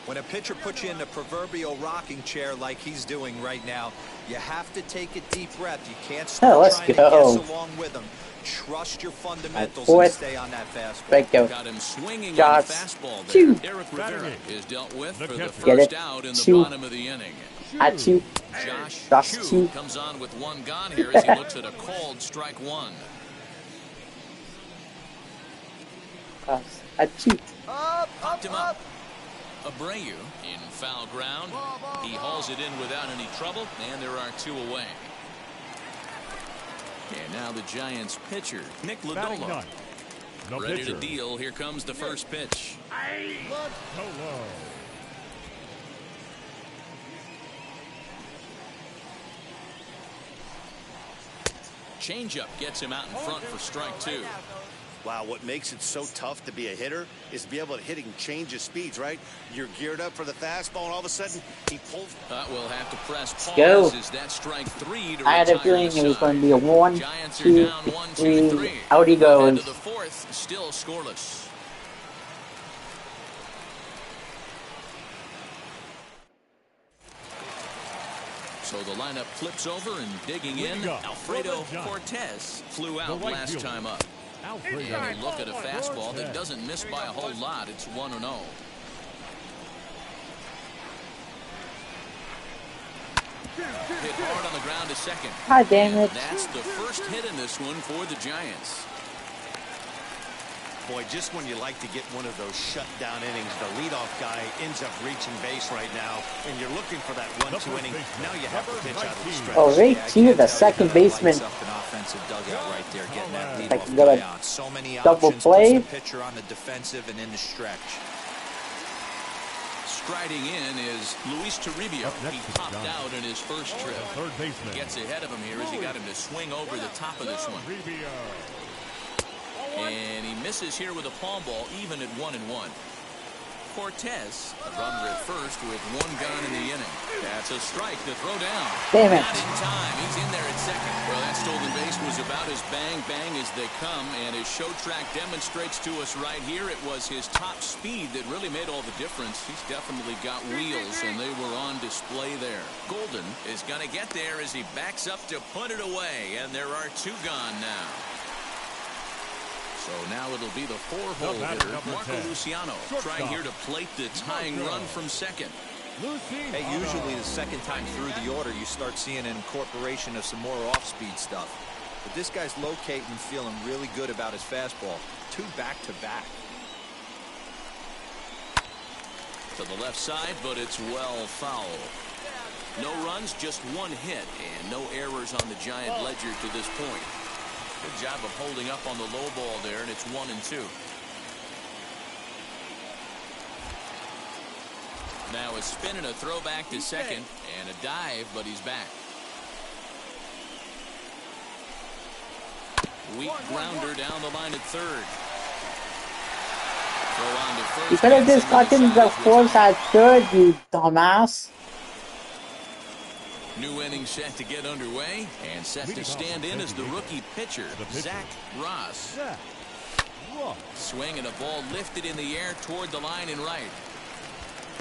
When a pitcher puts you in the proverbial rocking chair like he's doing right now, you have to take a deep breath. You can't start trying to guess along with him. Trust your fundamentals and stay on that fastball. Got him swinging on the fastball there. Eric Rivera is dealt with for the first out in the bottom of the inning. Achoo. Josh Chu comes on with one gone here as he looks at a called strike one. Achoo. Popped him up. Abreu in foul ground. He hauls it in without any trouble, and there are two away. And now the Giants pitcher, Nick Lodolo. Ready to deal. Here comes the first pitch. Changeup gets him out in front for strike two. Wow, what makes it so tough to be a hitter is to be able to hit and change his speeds, right? You're geared up for the fastball, and all of a sudden, he pulls. We'll have to press pause. Go. Is that strike three to I had a feeling it was going to be a 1, 2, 3. Out he goes. Into the fourth, still scoreless. So the lineup flips over and digging in. Alfredo Cortez flew out last time up. And a look at a fastball that doesn't miss by a whole lot. It's 1-0. Hit hard on the ground to second. God damn it. And that's the first hit in this one for the Giants. Boy, just when you like to get one of those shutdown innings, the leadoff guy ends up reaching base right now, and you're looking for that 1-2 inning. Now you have to pitch out of the stretch. Oh, right to the second baseman. I can get a double play. Pitcher on the defensive and in the stretch. Striding in is Luis Toribio. He popped out in his first trip. Gets ahead of him here as he got him to swing over the top of this one. And he misses here with a palm ball, even at 1-1. Cortez, a runner at first with one gone in the inning. That's a strike to throw down. Damn it. Not in time. He's in there at second. Well, that stolen base was about as bang as they come, and his show track demonstrates to us right here it was his top speed that really made all the difference. He's definitely got wheels, and they were on display there. Golden is going to get there as he backs up to put it away, and there are two gone now. So now it'll be the four-hole hitter, Marco Luciano, trying here to plate the tying run from second. Hey, usually the second time through the order, you start seeing an incorporation of some more off-speed stuff. But this guy's locating and feeling really good about his fastball. Two back-to-back. To the left side, but it's well foul. No runs, just one hit, and no errors on the Giant ledger to this point. Good job of holding up on the low ball there, and it's 1-2. Now a spin and a throwback to second, and a dive, but he's back. Weak grounder down the line at third. Throw on to first. You could have just gotten the force at third, you dumbass. New inning set to get underway, and set to stand in as the rookie pitcher, Zach Ross. Swing and a ball lifted in the air toward the line and right.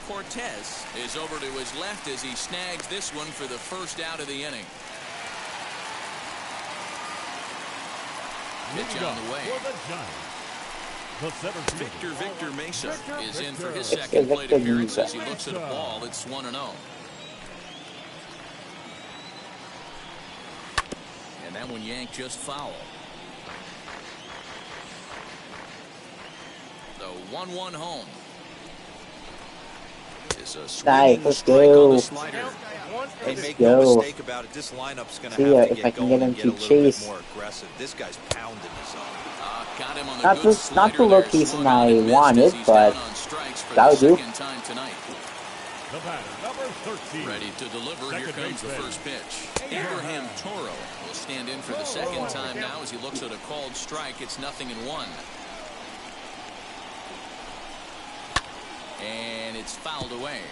Cortez is over to his left as he snags this one for the first out of the inning. Pitch on the way. Victor Mesa is in for his second plate appearance as he looks at a ball. It's 1-0. And that one yanked just foul. The 1-1 home. Is a swinging strike on the slider. Hey, make no mistake about it. This lineup's going to have to get going and get a little bit more aggressive. This guy's pounding the zone. Got him on the Not good the not the slider there. location Swung on I and missed wanted, as he's but down on strikes for that'll the do. second time tonight. The batter, number 13. Ready to deliver. Here Second comes the baseman. first pitch. Abraham Toro will stand in for the second time now as he looks at a called strike. It's 0-1. And it's fouled away.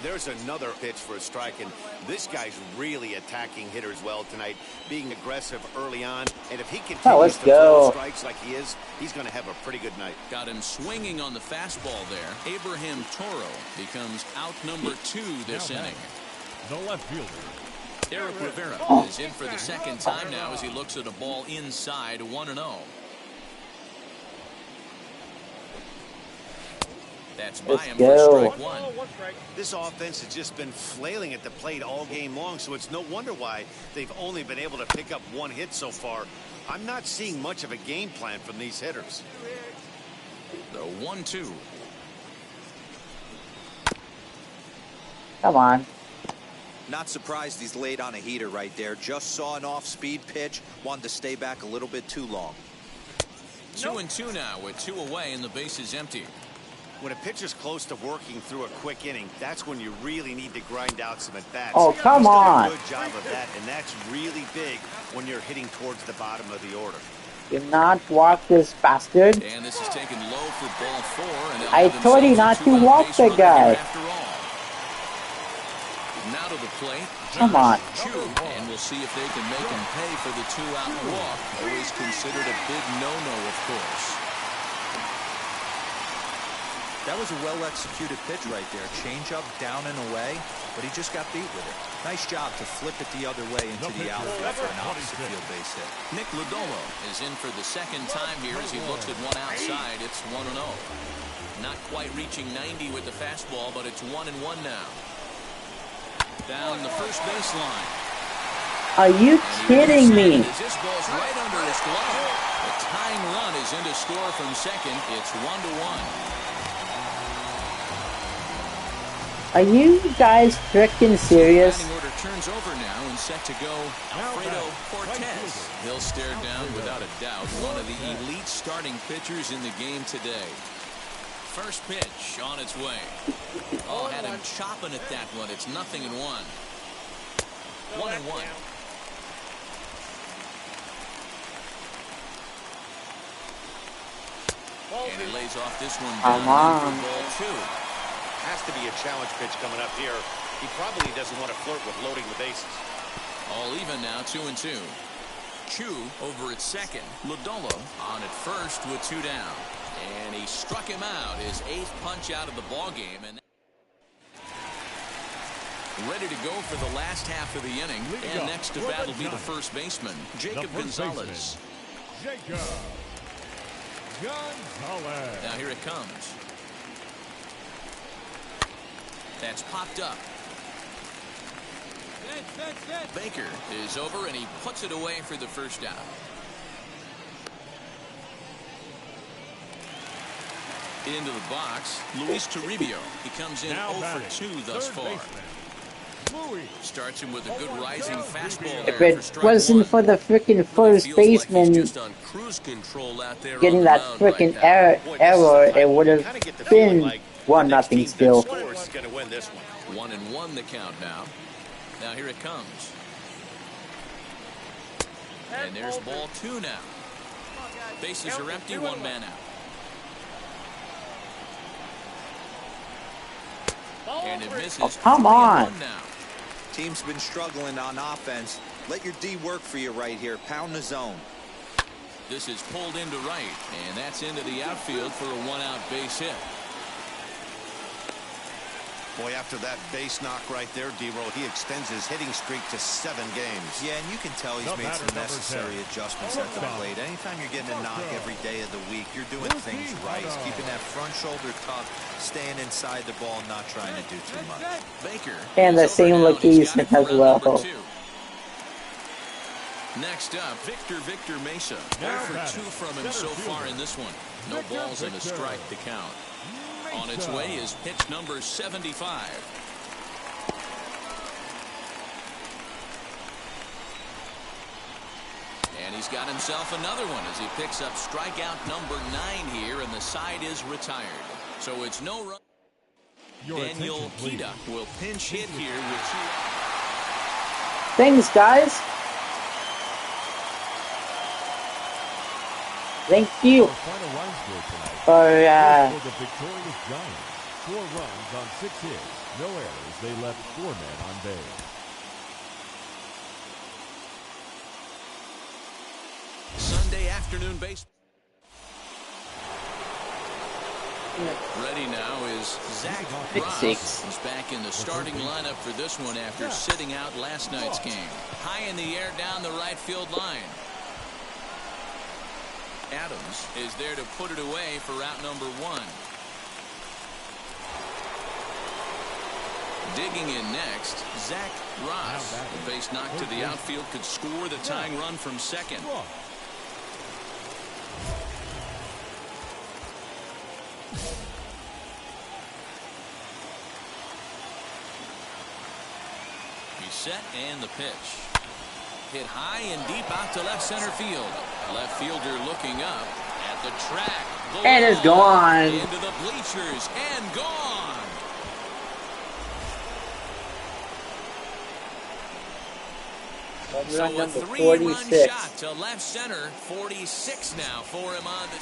There's another pitch for a strike, and this guy's really attacking hitters well tonight, being aggressive early on. And if he continues let's to go. throw strikes like he is, he's going to have a pretty good night. Got him swinging on the fastball there. Abraham Toro becomes out number 2 this inning. The left fielder. Eric Rivera is in for the second time now as he looks at a ball inside 1-0. That's by him for strike one. This offense has just been flailing at the plate all game long, so it's no wonder why they've only been able to pick up 1 hit so far. I'm not seeing much of a game plan from these hitters. The 1-2. Come on. Not surprised he's laid on a heater right there. Just saw an off-speed pitch. Wanted to stay back a little bit too long. 2-2 now with 2 away and the base is empty. When a pitcher's close to working through a quick inning, that's when you really need to grind out some at-bats. Oh, come He's done on. a good job of that, and that's really big when you're hitting towards the bottom of the order. Do not walk this bastard. And this is taken low for ball 4. And I told you not to walk the guy. After all. Now to the plate. Come on. Chu, and we'll see if they can make him pay for the 2-out walk. Always considered a big no-no, of course. That was a well-executed pitch right there. Change-up down and away, but he just got beat with it. Nice job to flip it the other way into the outfield for an opposite field base hit. Nick Lodolo is in for the second time here as he looks at one outside. It's 1-0. Not quite reaching 90 with the fastball, but it's 1-1 now. Down the first baseline. Are you kidding me? This ball's right under his glove. The tying run is in to score from second. It's 1-1. Are you guys freaking serious? Batting order turns over now and set to go Alfredo Cortez. He'll stare down without a doubt one of the elite starting pitchers in the game today. First pitch on its way. Oh, had him chopping at that one. It's 0-1. 1-1. And he lays off this one down for ball 2. Has to be a challenge pitch coming up here. He probably doesn't want to flirt with loading the bases. All even now, 2-2. Chu over at second. Lodolo on at first with 2 down. And he struck him out, his 8th punch out of the ball game. And ready to go for the last half of the inning. And next to bat will be the first baseman, Jacob Gonzalez. Jacob Gonzalez. Now here it comes. That's popped up. Baker is over and he puts it away for the first out. Into the box, Luis Toribio. He comes in 0 for 2 thus far. Starts him with a good rising fastball there. If it wasn't for the freaking first baseman getting that freaking error, it would have been 1-0 still. 1-1 the count now. Now here it comes. And there's ball 2 now. Bases are empty, 1 man out. And it misses. Oh, come on. Now. Team's been struggling on offense. Let your D work for you right here. Pound the zone. This is pulled into right, and that's into the outfield for a 1-out base hit. Boy, after that base knock right there, D-Roll, he extends his hitting streak to 7 games. Yeah, and you can tell he's made some necessary adjustments at the plate. Anytime you're getting a knock every day of the week, you're doing things right. He's keeping that front shoulder tucked, staying inside the ball, not trying to do too much. Baker. And the same location as well. Next up, Victor Mesa. 0 for 2 from him so far in this one. No balls and a strike to count. On its way is pitch number 75. And he's got himself another one as he picks up strikeout number 9 here, and the side is retired. So it's no run. Daniel Hita will pinch hit here with two. Thanks, guys. Thank you for the victorious Giants. 4 runs on 6 hits, no errors. They left 4 men on base. Sunday afternoon baseball. Ready now is Zach Ross. He's back in the starting lineup for this one after sitting out last night's game. High in the air down the right field line. Adams is there to put it away for out number 1. Digging in next, Zach Ross. The base knock to the outfield could score the tying run from second. He's set and the pitch. Hit high and deep out to left center field. Left fielder looking up at the track. And it's gone. Into the bleachers and gone. So a 3-run shot to left center. 46 now for him on the.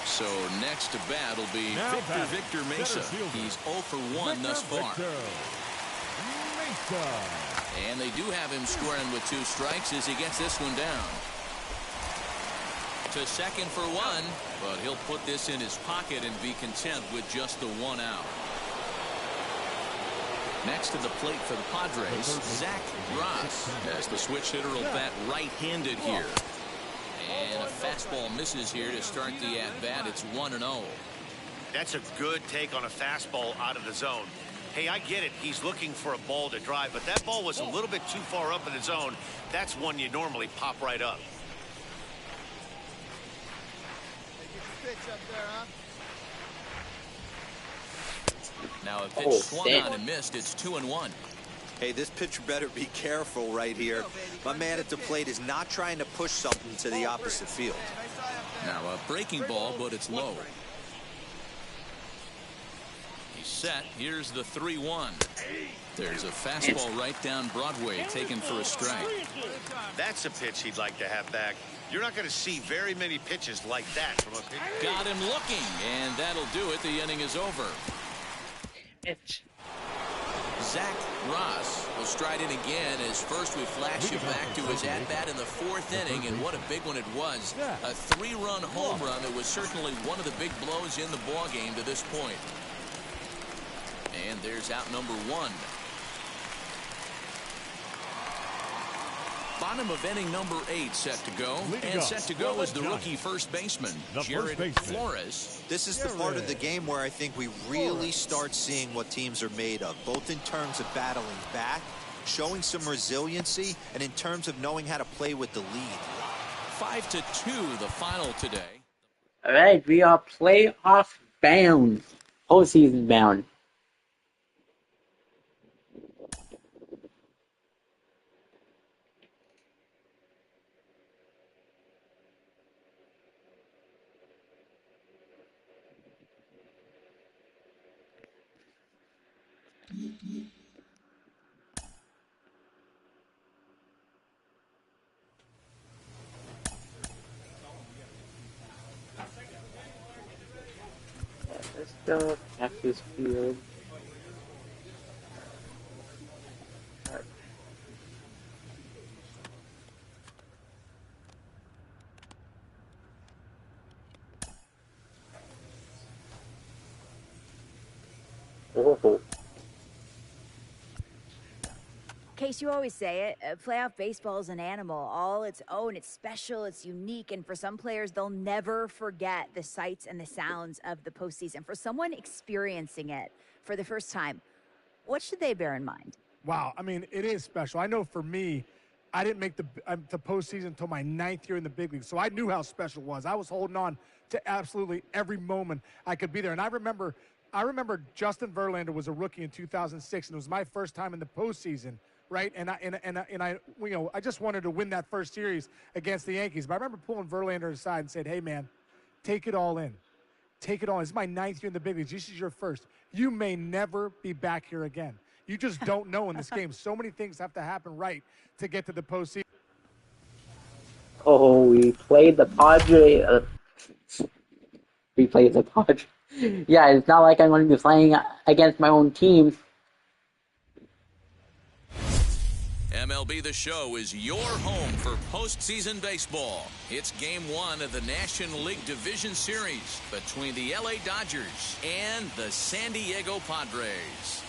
So next to bat will be Victor Mesa. He's 0 for 1 thus far. And they do have him squaring with 2 strikes as he gets this one down. To second for 1, but he'll put this in his pocket and be content with just the 1 out. Next to the plate for the Padres, Zach Ross, as the switch hitter will bat right-handed here. And a fastball misses here to start the at-bat. It's 1-0. That's a good take on a fastball out of the zone. Hey, I get it. He's looking for a ball to drive, but that ball was a little bit too far up in the zone. That's one you normally pop right up. Now a pitch swung on and missed. It's 2-1. Hey, this pitcher better be careful right here. My man at the plate is not trying to push something to the opposite field. Now a breaking ball, but it's low. He's set. Here's the 3-1. There's a fastball right down Broadway, taken for a strike. That's a pitch he'd like to have back. You're not going to see very many pitches like that from a pitcher. Got him looking, and that'll do it. The inning is over. Zach Ross will stride in again as first we flash you back to his at-bat in the 4th inning, and what a big one it was. A 3-run home run that was certainly one of the big blows in the ballgame to this point. And there's out number 1. Bottom of inning number 8 set to go. And set to go is the rookie first baseman, Jared Flores. This is the part of the game where I think we really start seeing what teams are made of, both in terms of battling back, showing some resiliency, and in terms of knowing how to play with the lead. 5-2 the final today. All right, we are playoff bound, postseason bound. Let's go Cactus Field. Oh. Case, you always say it, playoff baseball is an animal, all its own. It's special, it's unique, and for some players, they'll never forget the sights and the sounds of the postseason. For someone experiencing it for the first time, what should they bear in mind? Wow, I mean, it is special. I know for me, I didn't make the postseason until my 9th year in the big league, so I knew how special it was. I was holding on to absolutely every moment I could be there. And I remember Justin Verlander was a rookie in 2006, and it was my first time in the postseason right? And I I just wanted to win that first series against the Yankees. But I remember pulling Verlander aside and said, "Hey, man, take it all in. Take it all. This is my 9th year in the big leagues. This is your first. You may never be back here again. You just don't know in this game. So many things have to happen right to get to the postseason." Oh, we played the Padre. We played the Padre. Yeah, it's not like I'm going to be playing against my own team. MLB The Show is your home for postseason baseball. It's Game 1 of the National League Division Series between the LA Dodgers and the San Diego Padres.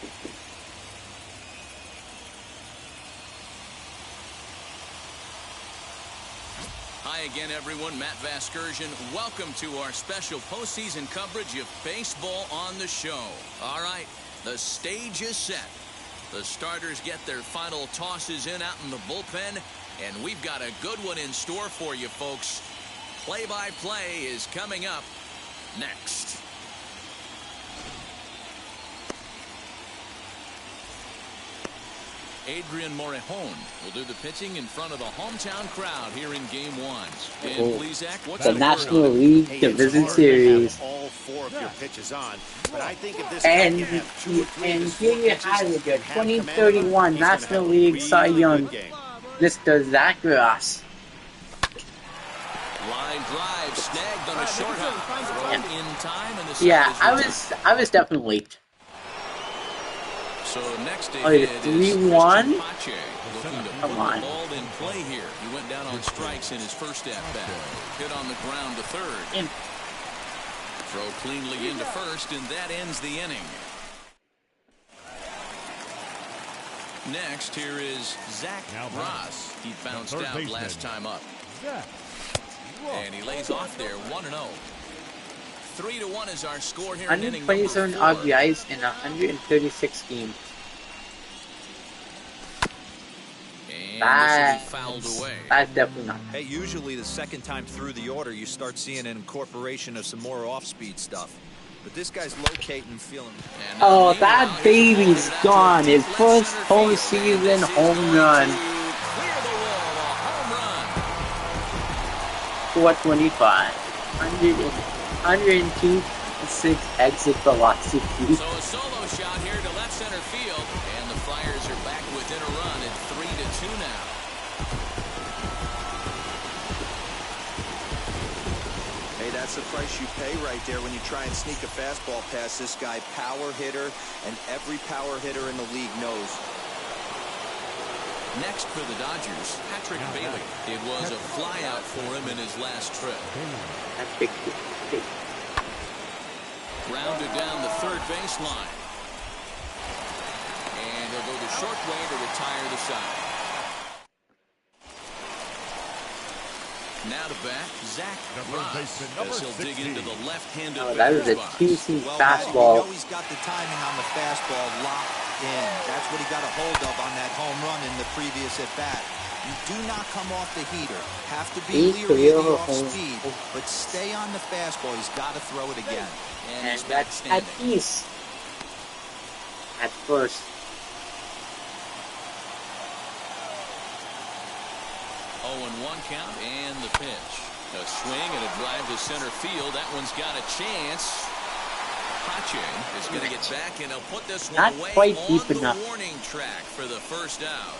Hi again, everyone. Matt Vasgersian. Welcome to our special postseason coverage of baseball on the show. All right, the stage is set. The starters get their final tosses in out in the bullpen, and we've got a good one in store for you, folks. Play-by-play is coming up next. Adrian Morejon will do the pitching in front of the hometown crowd here in Game 1. And please, Zach, what's the National League Division Series. All 4 of your pitches on, but I think if this and here you have it, your 2031 National League Cy Young, Mr. Zach Ross. Line drive snagged on a short hop. In time, and the yeah, I was definitely late. So next oh, it's 3-1. Come on. Ball in play here. He went down on strikes in his first at bat. Hit on the ground to third. Throw cleanly into first, and that ends the inning. Next, here is Zach Ross. He bounced out last time up. And he lays off there, 1-0. 3-1 is our score here. 127 RBIs in 136 games. That's definitely not. Hey, usually the second time through the order, you start seeing an incorporation of some more off-speed stuff. But this guy's locating and feeling. Oh, that baby's gone. His first postseason home run. 425. 102.6 exit velocity. So a solo shot here to left center field, and the Flyers are back within a run at 3-2 now. Hey, that's the price you pay right there when you try and sneak a fastball past this guy. Power hitter, and every power hitter in the league knows. Next for the Dodgers, Patrick Bailey. It was a flyout for him in his last trip. Grounded down the third baseline. And he'll go the short way to retire the side. Now to bat, Zach Ross, as he'll dig into the left-handed. Oh, that is a juicy fastball. You know he's got the timing on the fastball locked in. That's what he got a hold of on that home run in the previous at-bat. You do not come off the heater. Have to be leery of the off-speed, but stay on the fastball. He's got to throw it again. And that's at peace. At first. 0-1 count and the pitch. A swing and a drive to center field. That one's got a chance. Pache is going to get back, and he'll put this one away quite on deep the enough. warning track for the first out.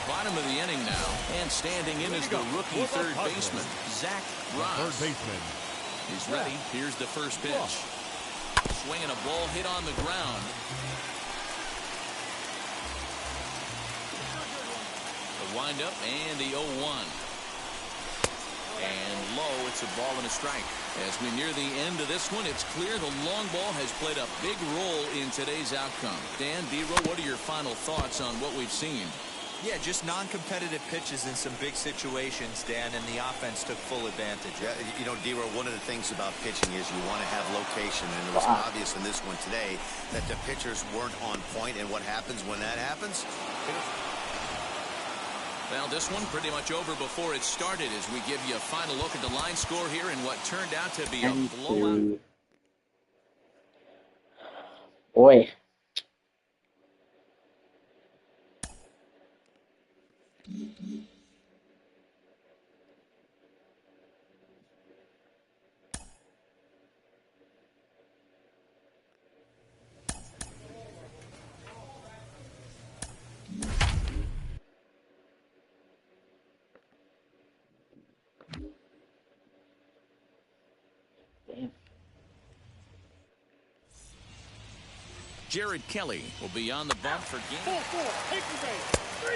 Bottom of the inning now, and standing in is the rookie third baseman, Zach Ross. He's ready. Here's the first pitch. Swinging a ball hit on the ground. The windup and the 0-1. And low, it's a ball and a strike. As we near the end of this one, it's clear the long ball has played a big role in today's outcome. Dan, D-Row, what are your final thoughts on what we've seen? Yeah, just non-competitive pitches in some big situations, Dan, and the offense took full advantage. Yeah, you know, D-Row, one of the things about pitching is you want to have location, and it was obvious in this one today that the pitchers weren't on point, and what happens when that happens? Well, this one pretty much over before it started as we give you a final look at the line score here in what turned out to be a blowout. Boy. Jared Kelly will be on the bump for game. 4-4, take the base. 3.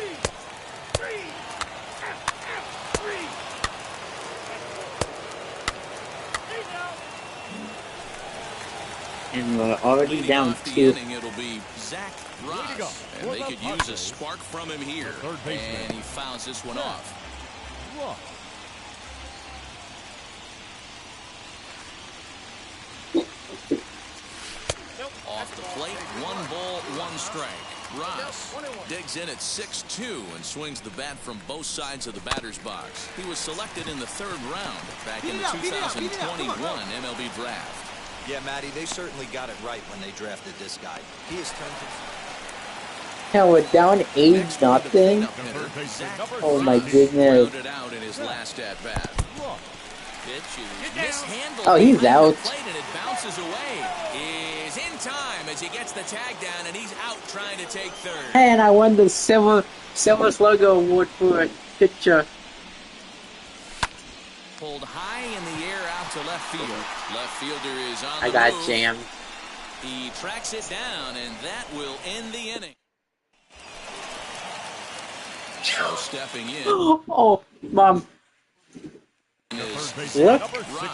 And we're already Leading down off the 2. inning, it'll be Zach Ross, and they could use a spark from him here. And he fouls this one off. Off the plate, 1 ball, 1 strike. Ross digs in at 6-2 and swings the bat from both sides of the batter's box. He was selected in the 3rd round back in the 2021 MLB draft. Yeah, Matty, they certainly got it right when they drafted this guy. He has turned his... Hell, we're down 8-0. Oh my goodness. Grounded out in his last at bat. Pitch is mishandled. Oh, he's behind the out. plate and it bounces away. Is in time as he gets the tag down and he's out trying to take 3rd. And I won the Silver Slugger Award for a pitcher. Pulled high in the air out to left field. Left fielder is on the I got move. jammed. He tracks it down and that will end the inning. So stepping in. Oh, Mom. Look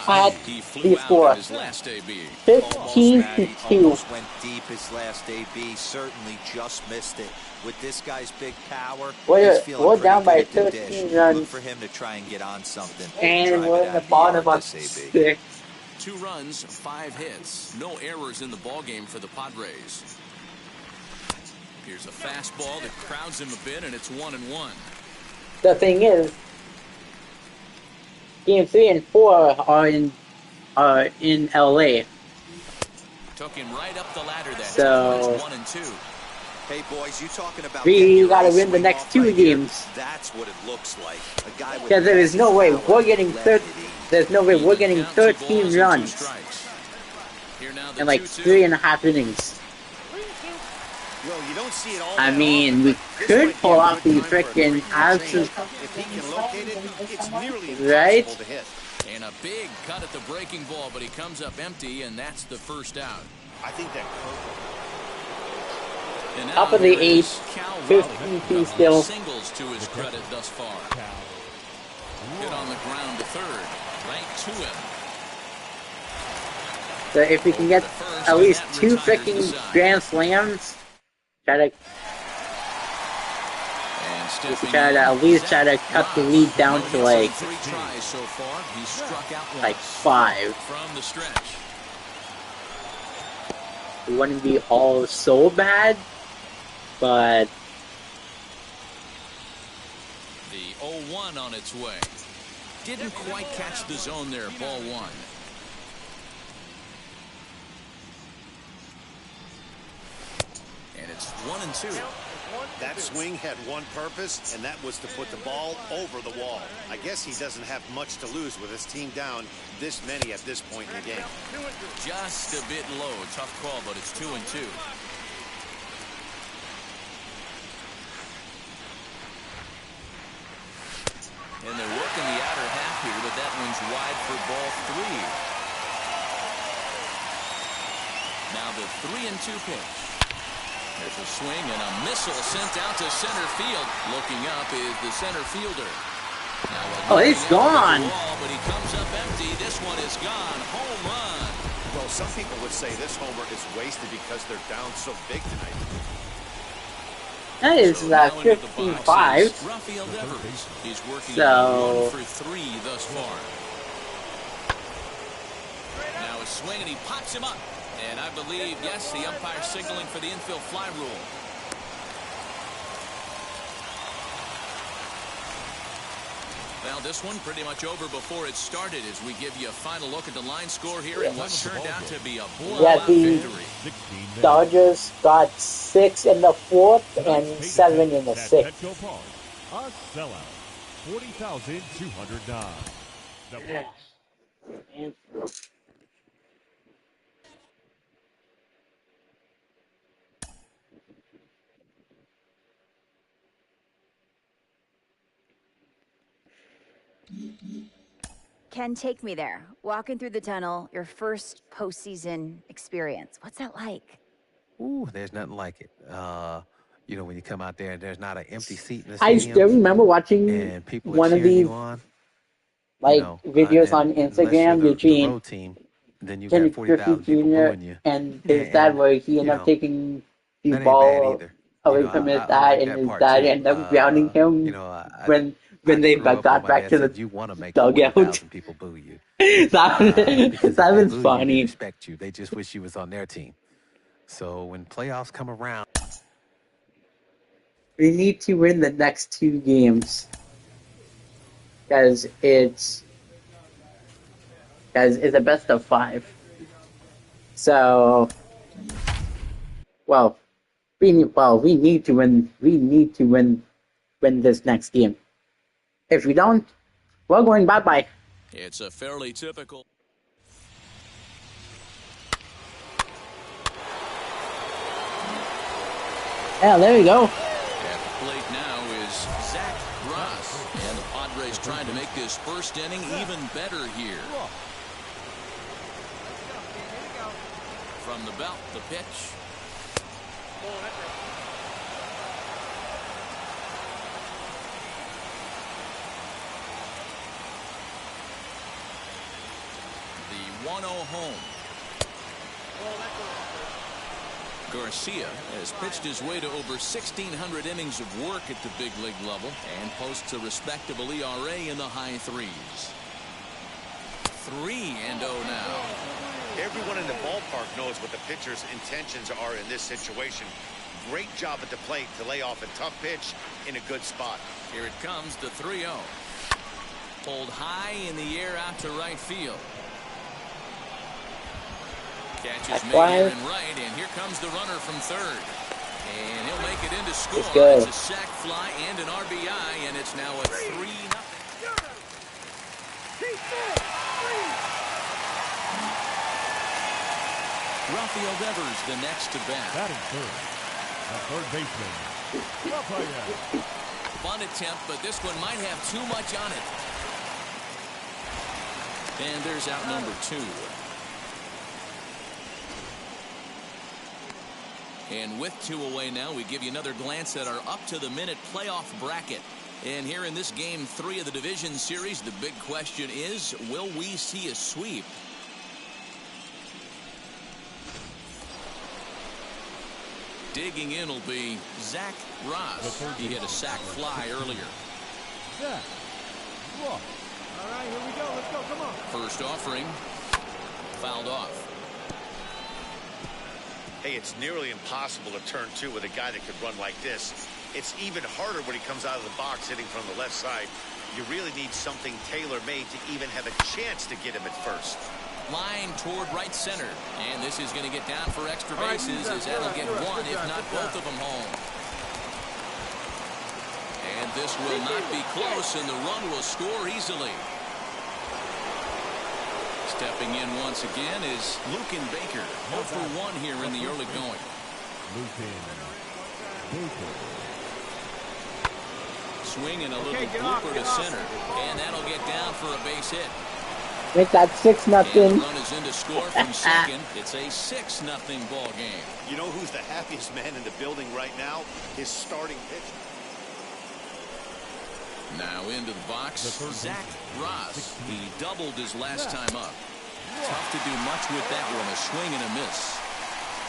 at the score. 15-2. Almost went deep his last AB. Certainly just missed it. With this guy's big power, We're down by 13 runs. Look for him to try and get on something. And we're in the bottom of 6. 2 runs, 5 hits. No errors in the ballgame for the Padres. Here's a fastball that crowds him a bit, and it's 1-1. The thing is, Game 3 and 4 are in LA. Took him right up the ladder that So, time. It's 1-2. Hey boys, you talking about we gotta win the next 2 games. That's what it looks like. A guy with Because there is no way we're getting 13 runs in like 3.5 innings. Well, you don't see it all. I mean, we could pull off the frickin' absence, If he can locate it, it's nearly right? impossible to hit. And a big cut at the breaking ball, but he comes up empty, and that's the first out. I think that curveball. Top of the 8th, 15-2 still. Singles to his credit thus far. Hit on the ground to 3rd, right to him. So if we can get at least 2 frickin' grand slams, we try to at least try to cut the lead down to like 5. From the stretch. It wouldn't be all so bad, but The 0-1 on its way. Didn't quite catch the zone there, ball 1. And it's 1-2. That swing had one purpose, and that was to put the ball over the wall. I guess he doesn't have much to lose with his team down this many at this point in the game. Just a bit low. Tough call, but it's 2-2. And they're working the outer half here, but that one's wide for ball 3. Now the 3-2 pitch. There's a swing and a missile sent out to center field. Looking up is the center fielder. Oh, he's gone. But he comes up empty. This one is gone. Home run. Well, some people would say this homer is wasted because they're down so big tonight. that is 15-5. Rafael Devers. He's working So 1 for 3 thus far. Now a swing and he pops him up. And I believe, yes, the umpire signaling for the infield fly rule. Well, this one pretty much over before it started as we give you a final look at the line score here in what turned out to be a blowout victory. Dodgers got 6 in the 4th and 7 in the 6th. A sellout. 40,209. The Ken, take me there. Walking through the tunnel, your first postseason experience. What's that like? Ooh, there's nothing like it. You know, when you come out there and there's not an empty seat in the I stadium still remember watching and people are one of cheering these you on, like videos on and unless you're Instagram the between road team, then you got Kenny Griffey 40,000 people Jr. booing you. and his dad, And, where he you ended up know, taking the that ain't bad ball either. You away know, from his I dad, like and that his part dad too. ended up grounding You him know, when I they grew up where got my back dad to the said, you want to make dugout. 40,000 people boo you. that Because if they was boo you, they funny. respect you. They just wish you was on their team. So when playoffs come around, We need to win the next 2 games because it's a best of 5. So, well, we need to win. We need to win this next game. If we don't, we're going bye-bye. It's a fairly typical. Yeah, there you go. At the plate now is Zach Ross. And the Padres trying to make this first inning even better here. From the belt, the pitch. The 1-0 home. Garcia has pitched his way to over 1,600 innings of work at the big league level and posts a respectable ERA in the high 3s. 3-0 now. Everyone in the ballpark knows what the pitcher's intentions are in this situation. Great job at the plate to lay off a tough pitch in a good spot. Here it comes, the 3-0. Pulled high in the air out to right field. Catch is made here and right, and here comes the runner from third. And he'll make it into score. It's a sac fly and an RBI, and it's now a 3-0. Rafael Devers, the next to bat. batting third, the third baseman, Rafael. Fun attempt, but this one might have too much on it. And there's out number 2. And with 2 away now, we give you another glance at our up-to-the-minute playoff bracket. And here in this Game 3 of the Division Series, the big question is, will we see a sweep? Digging in will be Zach Ross. He hit a sac fly earlier. Zach Ross. All right, here we go. Let's go. Come on. First offering. Fouled off. Hey, it's nearly impossible to turn 2 with a guy that could run like this. It's even harder when he comes out of the box hitting from the left side. You really need something tailor-made to even have a chance to get him at first. Line toward right center. And this is going to get down for extra bases as that'll get 1, if not both of them home. And this will not be close, and the run will score easily. Stepping in once again is Lucan Baker. 0 for 1 here in the early going. Lucan Baker. Swinging a little blooper to center. And that'll get down for a base hit. Make that 6-0. And the run is in to score from second. It's a 6-0 ball game. You know who's the happiest man in the building right now? His starting pitcher. Now into the box, Zach Ross. He doubled his last time up. Tough to do much with that one, a swing and a miss.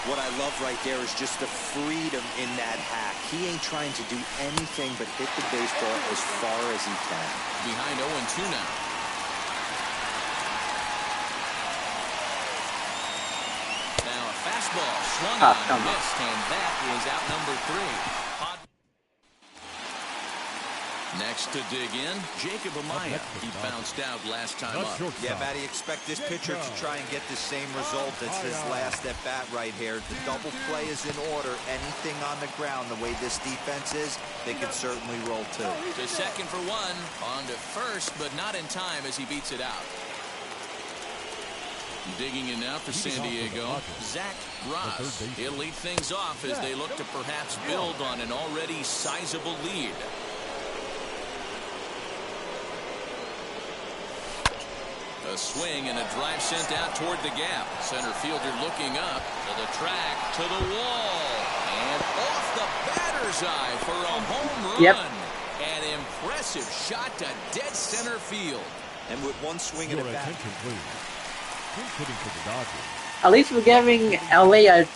What I love right there is just the freedom in that hack. He ain't trying to do anything but hit the baseball as far as he can. Behind 0-2 now. Now a fastball swung on and missed, and that is out number 3. Next to dig in, Jacob Amaya. He bounced out last time up. Yeah, Matty, expect this pitcher to try and get the same result as his last at bat right here. The double play is in order. Anything on the ground, the way this defense is, they can certainly roll too. To second for one, on to first, but not in time as he beats it out. Digging in now for San Diego, Zach Ross. He'll lead things off as they look to perhaps build on an already sizable lead. A swing and a drive sent out toward the gap. Center fielder looking up to the track, to the wall, and off the batter's eye for a home run. Yep. An impressive shot to dead center field. And with one swing at a bat. Hitting for the Dodgers. At least we're giving LA a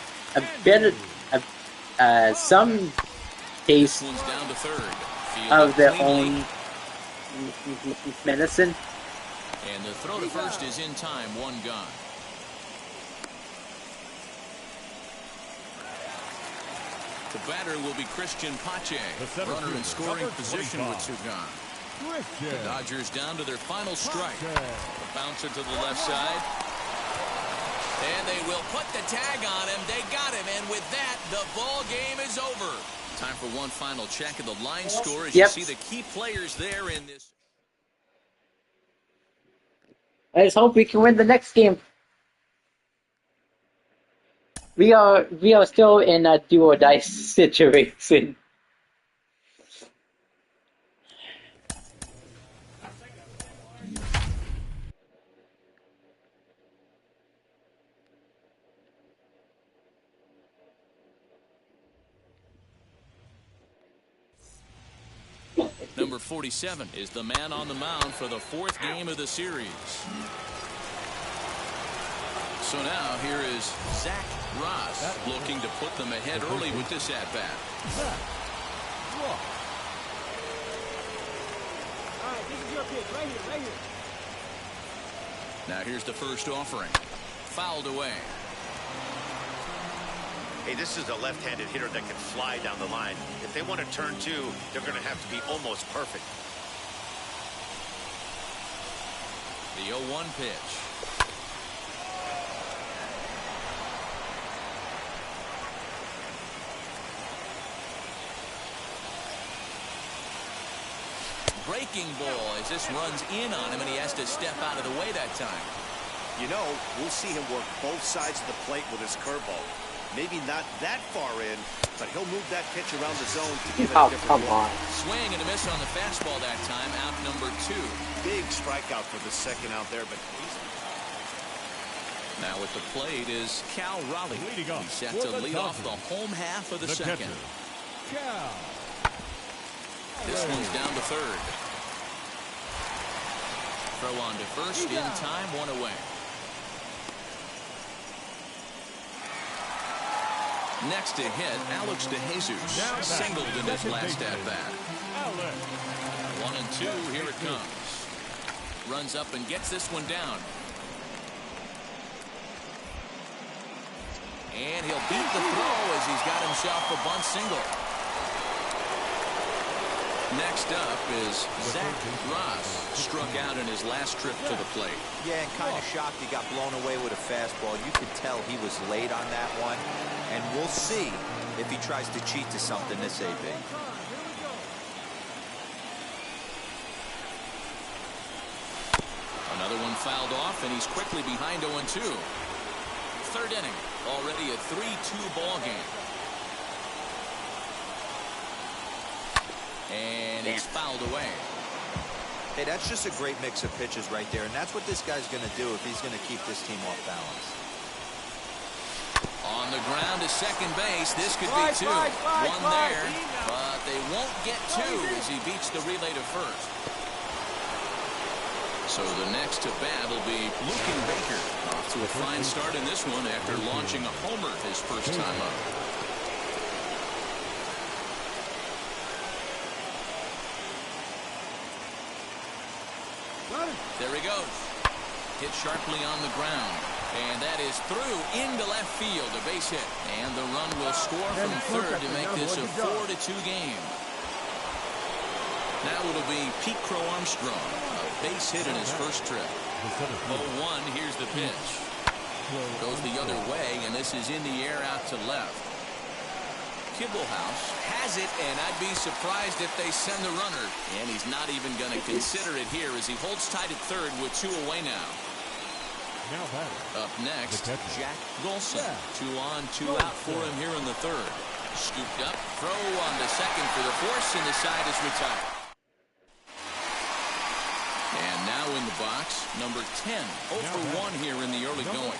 bit of some taste One's down to third. of their own medicine. And the throw to first is in time, one gone. The batter will be Christian Pache. Runner in scoring position with two gone. The Dodgers down to their final strike. The bouncer to the left side. And they will put the tag on him. They got him. And with that, the ball game is over. Time for one final check of the line score as you see the key players there in this. I just hope we can win the next game. We are still in a do or die situation. Number 47 is the man on the mound for the fourth game of the series. So now here is Zach Ross looking to put them ahead early with this at-bat. All right, this is your pitch, right here, right here. Now here's the first offering. Fouled away. Hey, this is a left-handed hitter that can fly down the line. If they want to turn two, they're going to have to be almost perfect. The 0-1 pitch. Breaking ball as this runs in on him, and he has to step out of the way that time. You know, we'll see him work both sides of the plate with his curveball. Maybe not that far in, but he'll move that pitch around the zone to give it a different look. Swing and a miss on the fastball that time, out number 2. Big strikeout for the second out there, but now at the plate is Cal Raleigh. He's set to lead off the home half of the second. This one's down to third. Throw on to first, in time, one away. Next to hit, Alex DeJesus singled in his last at-bat. 1-2, here it comes. Runs up and gets this one down. And he'll beat the throw as he's got himself a bunt single. Next up is Zach Ross. Struck out in his last trip to the plate. Yeah, and kind of shocked he got blown away with a fastball. You could tell he was late on that one. And we'll see if he tries to cheat to something this AB. Another one fouled off, and he's quickly behind 0-2. Third inning, already a 3-2 ball game. And it's fouled away. Hey, that's just a great mix of pitches right there, and that's what this guy's going to do if he's going to keep this team off balance. On the ground to second base. This could be two. One there, but they won't get two as he beats the relay to first. So the next to bat will be Luken Baker. Off to a fine start in this one after launching a homer his first time up. There he goes. Hit sharply on the ground. And that is through into left field, a base hit. And the run will score from third to make this a 4-2 game. Now it'll be Pete Crow Armstrong. A base hit in his first trip. 0-1, here's the pitch. Goes the other way, and this is in the air out to left. Kibblehouse has it, and I'd be surprised if they send the runner. And he's not even going to consider it here as he holds tight at third with 2 away now. Up next, Jack Golson. 2 on, 2 out for him here in the third. Scooped up, throw on to second for the force, and the side is retired. And now in the box, number 10. 0 for 1 here in the early going.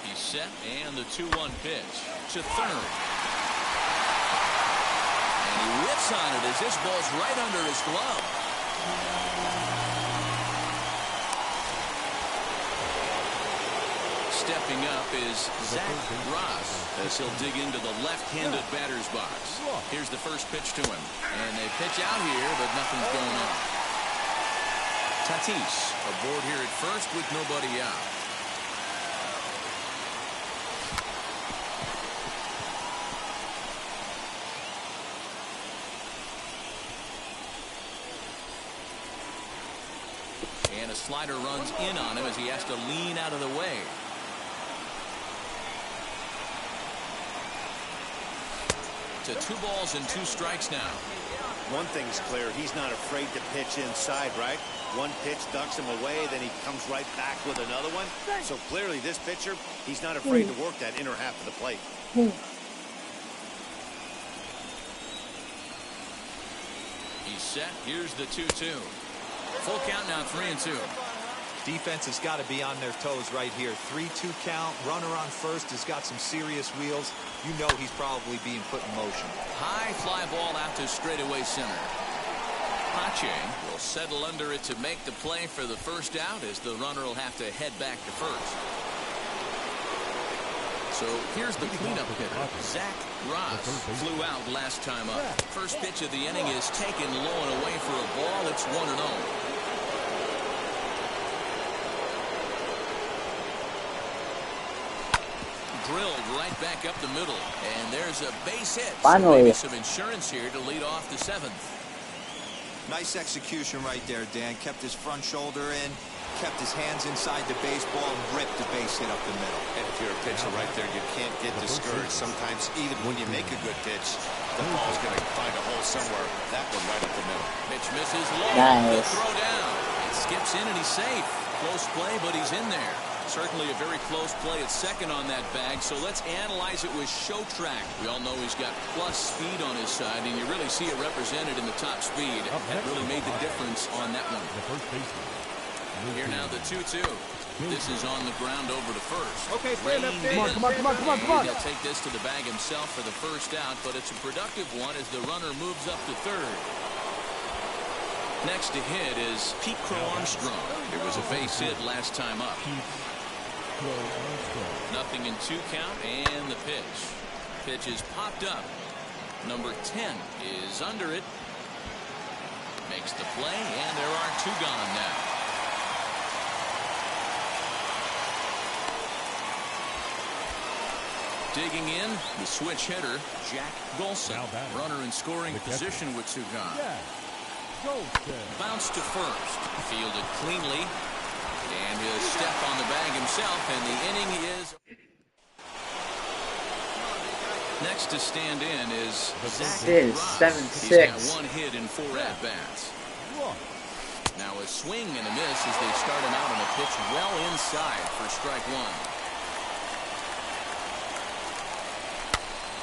He's set, and the 2-1 pitch to third. And he whips on it as this ball's right under his glove. Stepping up is Zach Ross as he'll dig into the left-handed batter's box. Here's the first pitch to him. And they pitch out here, but nothing's going on. Tatis aboard here at first with nobody out. And a slider runs in on him as he has to lean out of the way. To 2 balls and 2 strikes now. One thing's clear, he's not afraid to pitch inside, right? One pitch ducks him away, then he comes right back with another one. So clearly this pitcher, he's not afraid to work that inner half of the plate. He's set. Here's the 2-2. Full count now, 3-2. Defense has got to be on their toes right here. 3-2 count. Runner on first has got some serious wheels. You know he's probably being put in motion. High fly ball out to straightaway center. Pache will settle under it to make the play for the first out as the runner will have to head back to first. So here's the cleanup hitter. Zach Ross flew out last time up. First pitch of the inning is taken low and away for a ball. It's 1-0. Drilled right back up the middle, and there's a base hit. Finally, so maybe some insurance here to lead off the 7th. Nice execution right there, Dan. Kept his front shoulder in, kept his hands inside the baseball, and ripped the base hit up the middle. And if you're a pitcher right there, you can't get discouraged. Sometimes even when you make a good pitch, the ball's going to find a hole somewhere. That one right up the middle. Pitch misses low. Nice. The throw down. It skips in and he's safe. Close play, but he's in there. Certainly a very close play at second on that bag, so let's analyze it with Show Track. We all know he's got plus speed on his side, and you really see it represented in the top speed. That really made the difference on that one. Here now the 2-2. This is on the ground over to first. Okay, stand up there. Come on. He'll take this to the bag himself for the first out, but it's a productive one as the runner moves up to third. Next to hit is Pete Crow Armstrong. It was a base hit last time up. Nothing in 2 count, and the pitch. Pitch is popped up. Number 10 is under it. Makes the play, and there are 2 gone now. Digging in, the switch hitter, Jack Golson. Runner in scoring position with 2 gone. Bounce to first. Fielded cleanly. And he'll step on the bag himself, and the inning is... Next to stand in is Zach Ross. 7-6. He's got 1 hit in 4 at-bats. Now a swing and a miss as they start him out on a pitch well inside for strike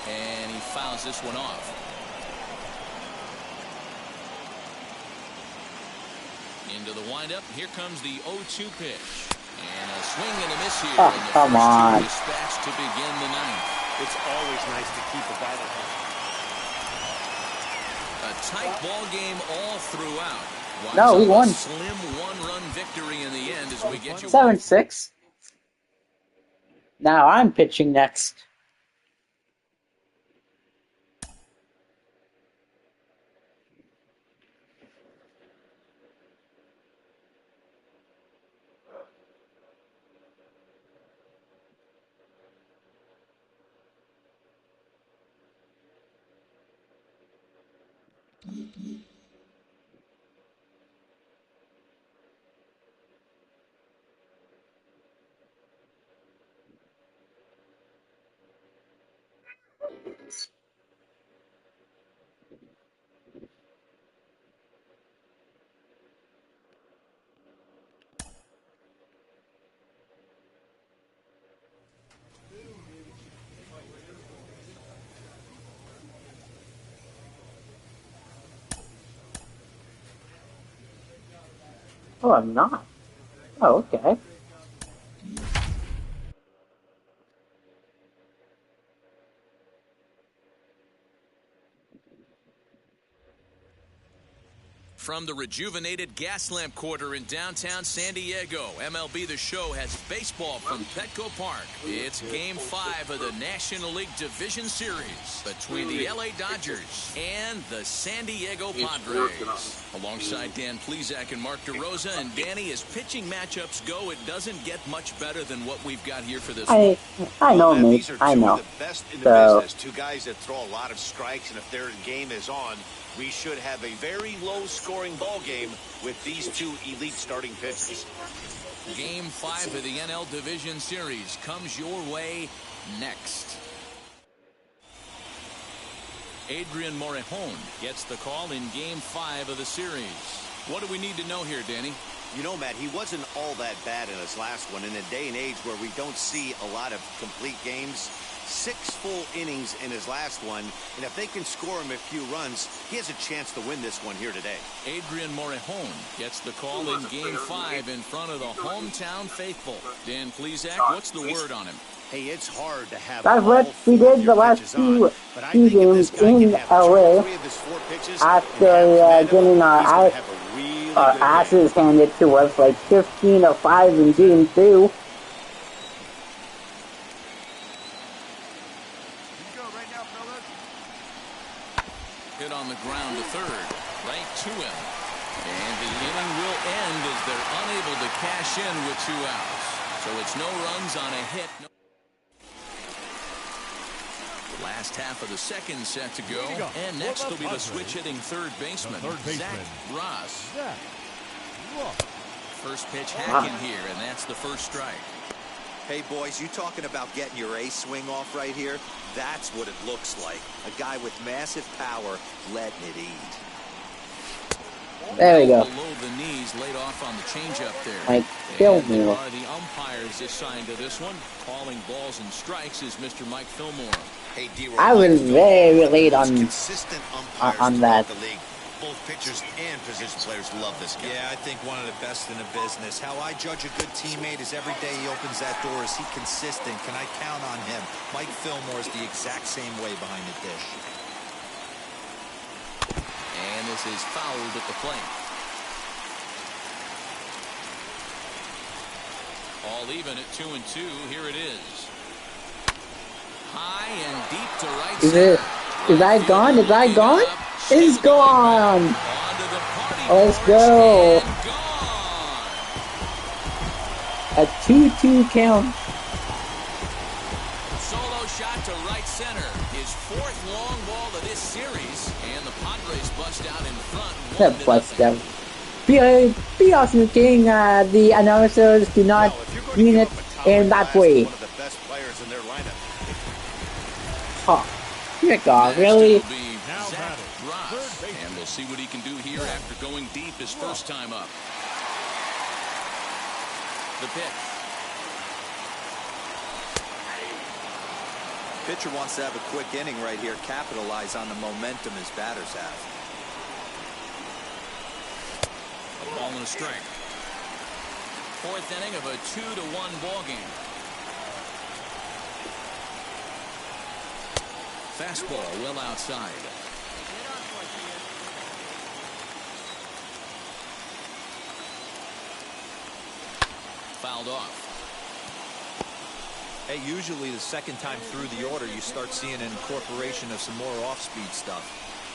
1. And he fouls this one off. Into the windup. Here comes the 0-2 pitch. And a swing and a miss here. Oh, and the come first on. 2 dispatched to begin the 9th. It's always nice to keep a bat at home. A tight ball game all throughout. No, we won. A slim 1-run victory in the end as we get you 7-6. Now I'm pitching next. Oh, I'm not. Oh, okay. From the rejuvenated Gaslamp Quarter in downtown San Diego, MLB The Show has baseball from Petco Park. It's Game 5 of the National League Division Series between the LA Dodgers and the San Diego Padres. Alongside Dan Plesac and Mark DeRosa, and Danny, as pitching matchups go, it doesn't get much better than what we've got here for this one. I know, mate. I know. These are two of the best in the business. Two guys that throw a lot of strikes, and if their game is on, we should have a very low-scoring ball game with these two elite starting pitchers. Game 5 of the NL Division Series comes your way next. Adrian Morejon gets the call in Game 5 of the series. What do we need to know here, Danny? You know, Matt, he wasn't all that bad in his last one. In a day and age where we don't see a lot of complete games, 6 full innings in his last one, and if they can score him a few runs, he has a chance to win this one here today. Adrian Morejon gets the call in Game 5 in front of the hometown faithful. Dan Plesac, what's the word on him? Hey, it's hard to have. That's what we did the last two games in LA after getting our asses handed to us, like 15-5 in Game 2. Hit on the ground to third, right to him. And the inning will end as they're unable to cash in with 2 outs. So it's no runs on a hit. Last half of the second set to go. And next will be the switch-hitting third baseman, Zach Ross. First pitch hacking here, and that's the first strike. Hey, boys, you talking about getting your ace swing off right here? That's what it looks like. A guy with massive power letting it eat. There we go. Below the knees, laid off on the changeup there. Like, killed me. There are the umpires assigned to this one. Calling balls and strikes is Mr. Mike Fillmore. Hey, I was very late on that. Both pitchers and position players love this guy. Yeah, I think one of the best in the business. How I judge a good teammate is every day he opens that door. Is he consistent? Can I count on him? Mike Fillmore is the exact same way behind the dish. And this is fouled at the plate. All even at 2-2. Here it is. High and deep to right center. Is that gone? Is that gone? It's gone. Let's go. A 2-2 count. Solo shot to right center. His 4th long ball of this series, and the Padres bust out in front. Bust out. Be awesome, King. The announcers do not mean it in that way. One of the best players in their lineup. Huh. Pick off, really? And we'll see what he can do here after going deep his first time up. The pitch. Pitcher wants to have a quick inning right here, capitalize on the momentum his batters have. A ball and a strike. 4th inning of a 2-1 ball game. Fastball well outside. Fouled off. Hey, usually the second time through the order you start seeing an incorporation of some more off-speed stuff.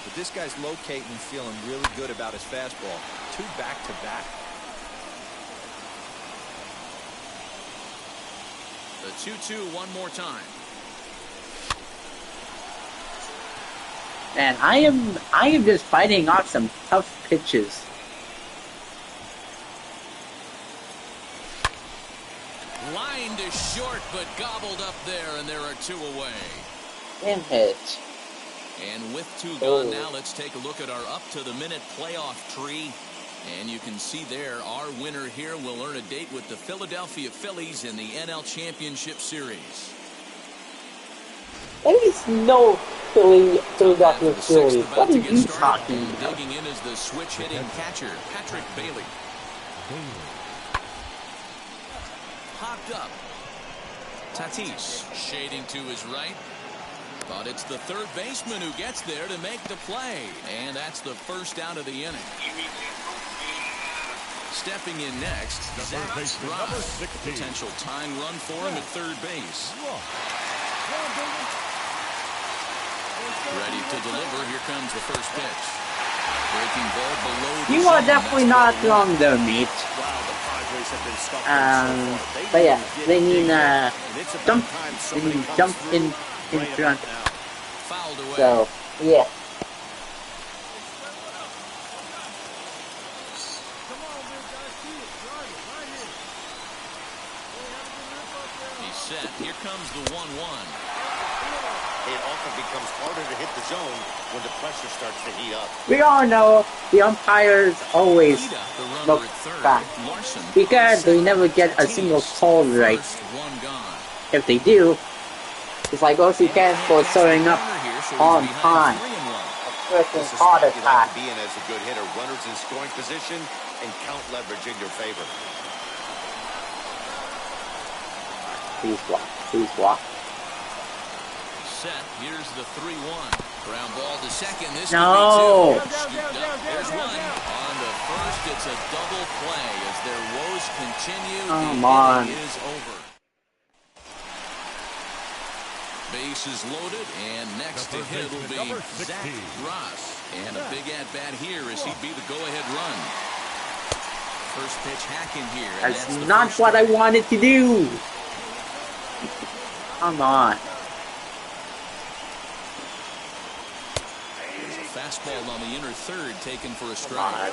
But this guy's locating and feeling really good about his fastball. 2 back-to-back. The 2-2 one more time. Man, I am just fighting off some tough pitches. Lined is short, but gobbled up there, and there are 2 away. Damn it. And with 2 gone now, let's take a look at our up-to-the-minute playoff tree. And you can see there, our winner here will earn a date with the Philadelphia Phillies in the NL Championship Series. There is no Philadelphia Phillies. What are you talking about? Digging in is the switch-hitting catcher, Patrick Bailey. Hopped up. Tatis shading to his right. But it's the third baseman who gets there to make the play. And that's the first out of the inning. Stepping in next, Zach Ross. Potential tying run for him at third base. Ready to deliver. Here comes the first pitch. Breaking ball below the You are definitely not wrong there, mate. But yeah, they need jump in front. Fouled away. So yeah. He's set. Here comes the 1-1. It often becomes harder to hit the zone when the pressure starts to heat up. We all know the umpires always look back because they never get a single call right. If they do, it's like OC Cans for showing up on time. This is heart attack. Being as a good hitter, runners in scoring position and count leverage in your favor. Please block. Please block. Set. Here's the 3-1. Ground ball to second. This no. Could be 2. There's one. On the first, it's a double play as their woes continue. Come on. The inning is over. Base is loaded, and next to hit will be Zach Ross. And a big at-bat here as he'd be the go-ahead run. First pitch hacking here. That's not what I wanted to do. Come on. There's a fastball on the inner third taken for a strike.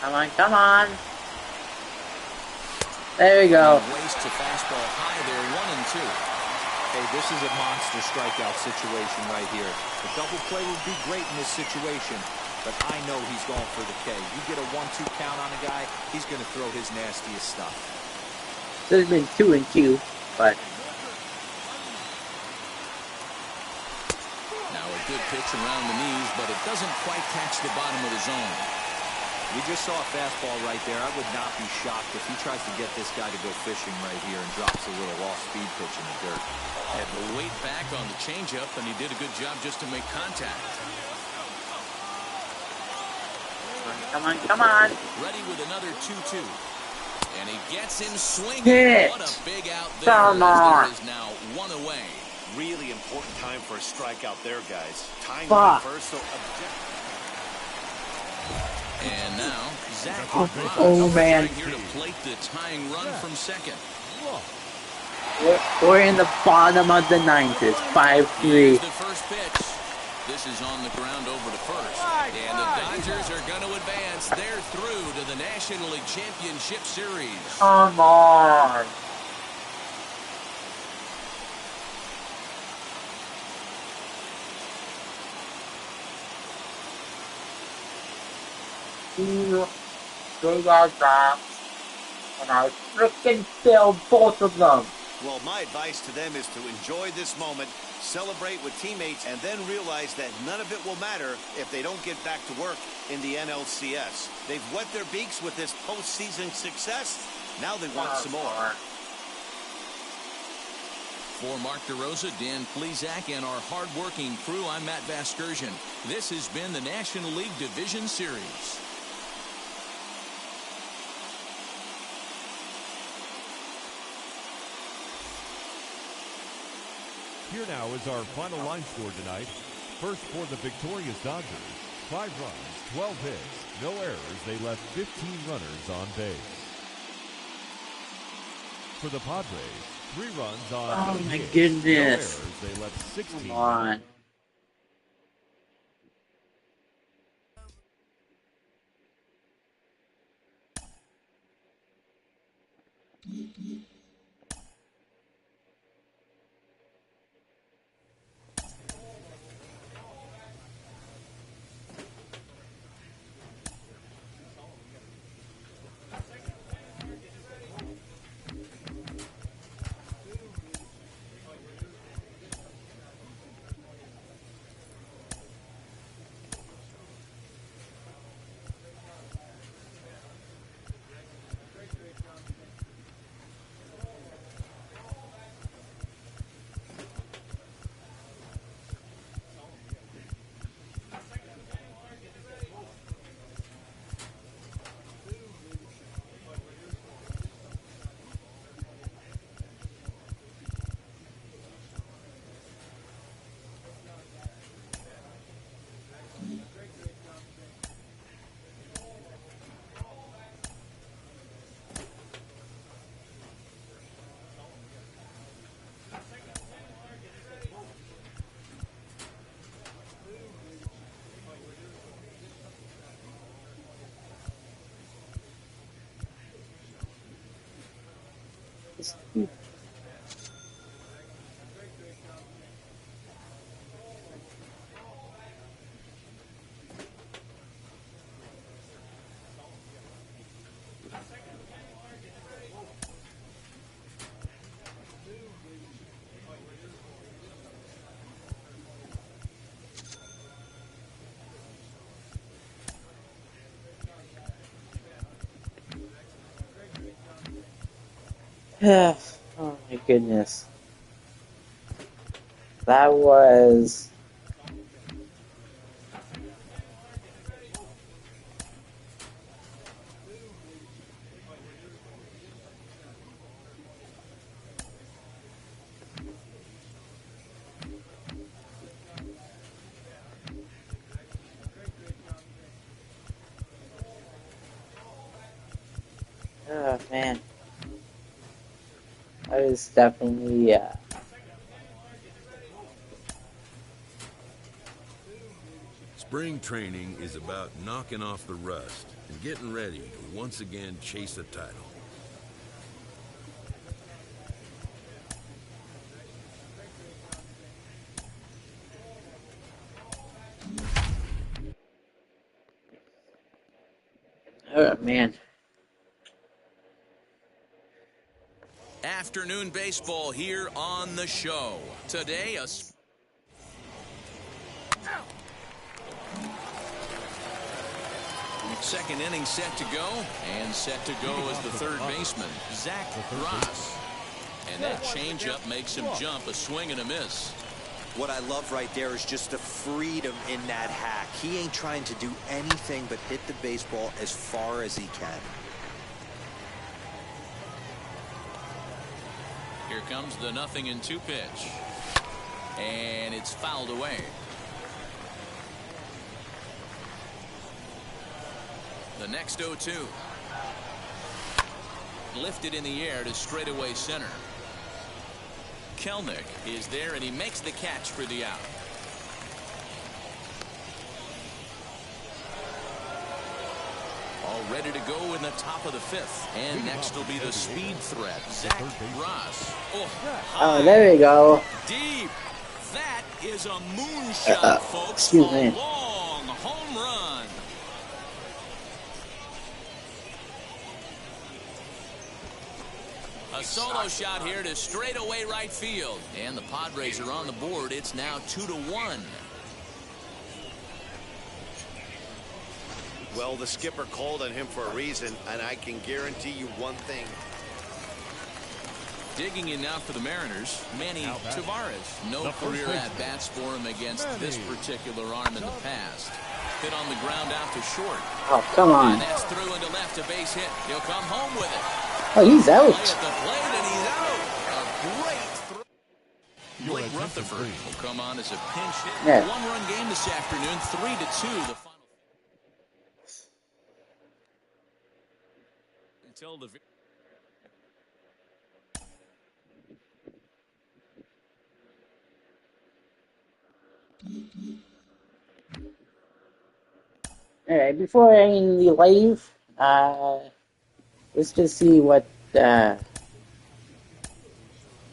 Come on, come on. There we go. Wastes a fastball high there, 1-2. Hey, this is a monster strikeout situation right here. The double play would be great in this situation, but I know he's going for the K. You get a 1-2 count on a guy, he's going to throw his nastiest stuff. There's been 2-2, but now a good pitch around the knees, but it doesn't quite catch the bottom of the zone. We just saw a fastball right there. I would not be shocked if he tries to get this guy to go fishing right here and drops a little off-speed pitch in the dirt. Had to wait back on the changeup, and he did a good job just to make contact. come on, come on. Ready with another 2-2. And he gets him swinging. Hit. What a big out there. Come on. There is now 1 away. Really important time for a strikeout there, guys. Tying first, so and now, Zach man. here to plate the tying run from second. We're in the bottom of the ninth. It's 5-3. The first pitch. This is on the ground over to first. And the Dodgers are going to advance. They're through to the National League Championship Series. Come on. They got that, and I freaking killed both of them. well, my advice to them is to enjoy this moment, celebrate with teammates, and then realize that none of it will matter if they don't get back to work in the NLCS. They've wet their beaks with this postseason success. Now they want some more. For Mark DeRosa, Dan Plesac, and our hard-working crew, I'm Matt Vasgersian. This has been the National League Division Series. Here now is our final line score tonight. First for the victorious Dodgers, 5 runs, 12 hits, no errors. They left 15 runners on base. For the Padres, 3 runs on Oh my hits, goodness. no errors. They left 16. Come on. Oh my goodness. That was... Oh man. That was definitely... Spring training is about knocking off the rust and getting ready to once again chase a title. Oh man. Afternoon baseball here on the show. Today, second inning set to go, and set to go is the third baseman, Zach Ross. And that changeup makes him jump, a swing and a miss. What I love right there is just the freedom in that hack. He ain't trying to do anything but hit the baseball as far as he can. Here comes the 0-2 pitch. And it's fouled away. The next 0-2. Lifted in the air to straightaway center. Kelnick is there, and he makes the catch for the out. All ready to go in the top of the fifth. And next will be the speed threat, Zach Ross. Oh, there we go. Deep. That is a moonshot, folks. Excuse me. A long home run. A solo shot here to straightaway right field. And the Padres are on the board. It's now 2-1. Well, the skipper called on him for a reason, and I can guarantee you one thing. Digging in now for the Mariners, Manny Tavares. No career at-bats for him against this particular arm in the past. Hit on the ground out to short. Oh, come on. And that's through into left, a base hit. He'll come home with it. Oh, he's out. Play at the plate, and he's out. A great throw. Blake Rutherford will come on as a pinch hit. Yeah. One-run game this afternoon, 3-2. The final. Until the. Alright, before I leave, let's just see what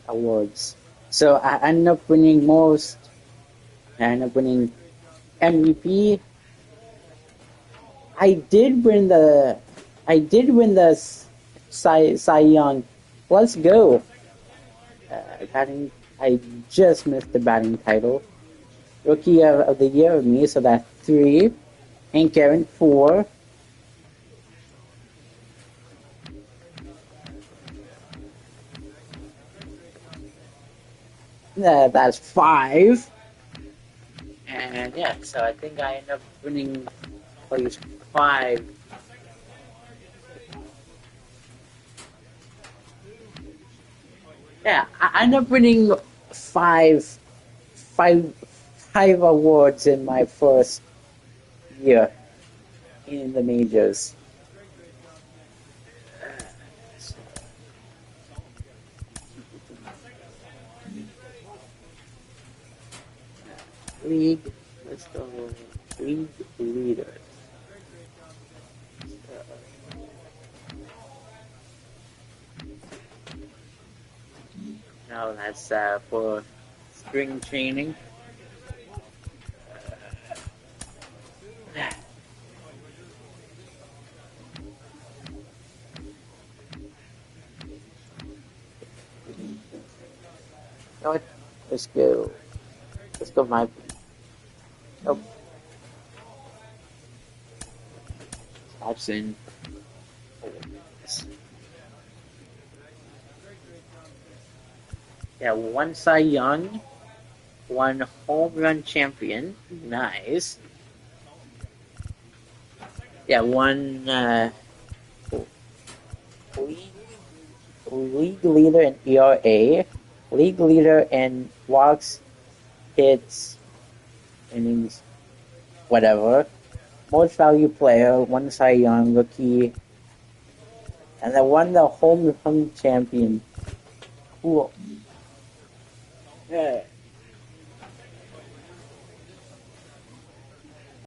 awards. So I ended up winning most. I ended up winning MVP. I did win the Cy Young. Let's go. Batting. I just missed the batting title. Rookie of the year of me, so that's 3. Hank Aaron, 4. That's 5. And yeah, so I think I end up winning at least 5. Yeah, I end up winning 5 awards in my first year in the majors. League, let's go. League leaders. Oh, that's for spring training. You know what? Let's go. Let's go, my. Nope. Hobson. Yeah, one Cy Young, one home run champion. Nice. Yeah, one league leader in ERA, league leader in walks, hits, innings, whatever. Most value player, one Cy Young rookie, and then won the home run champion. Cool. Yeah.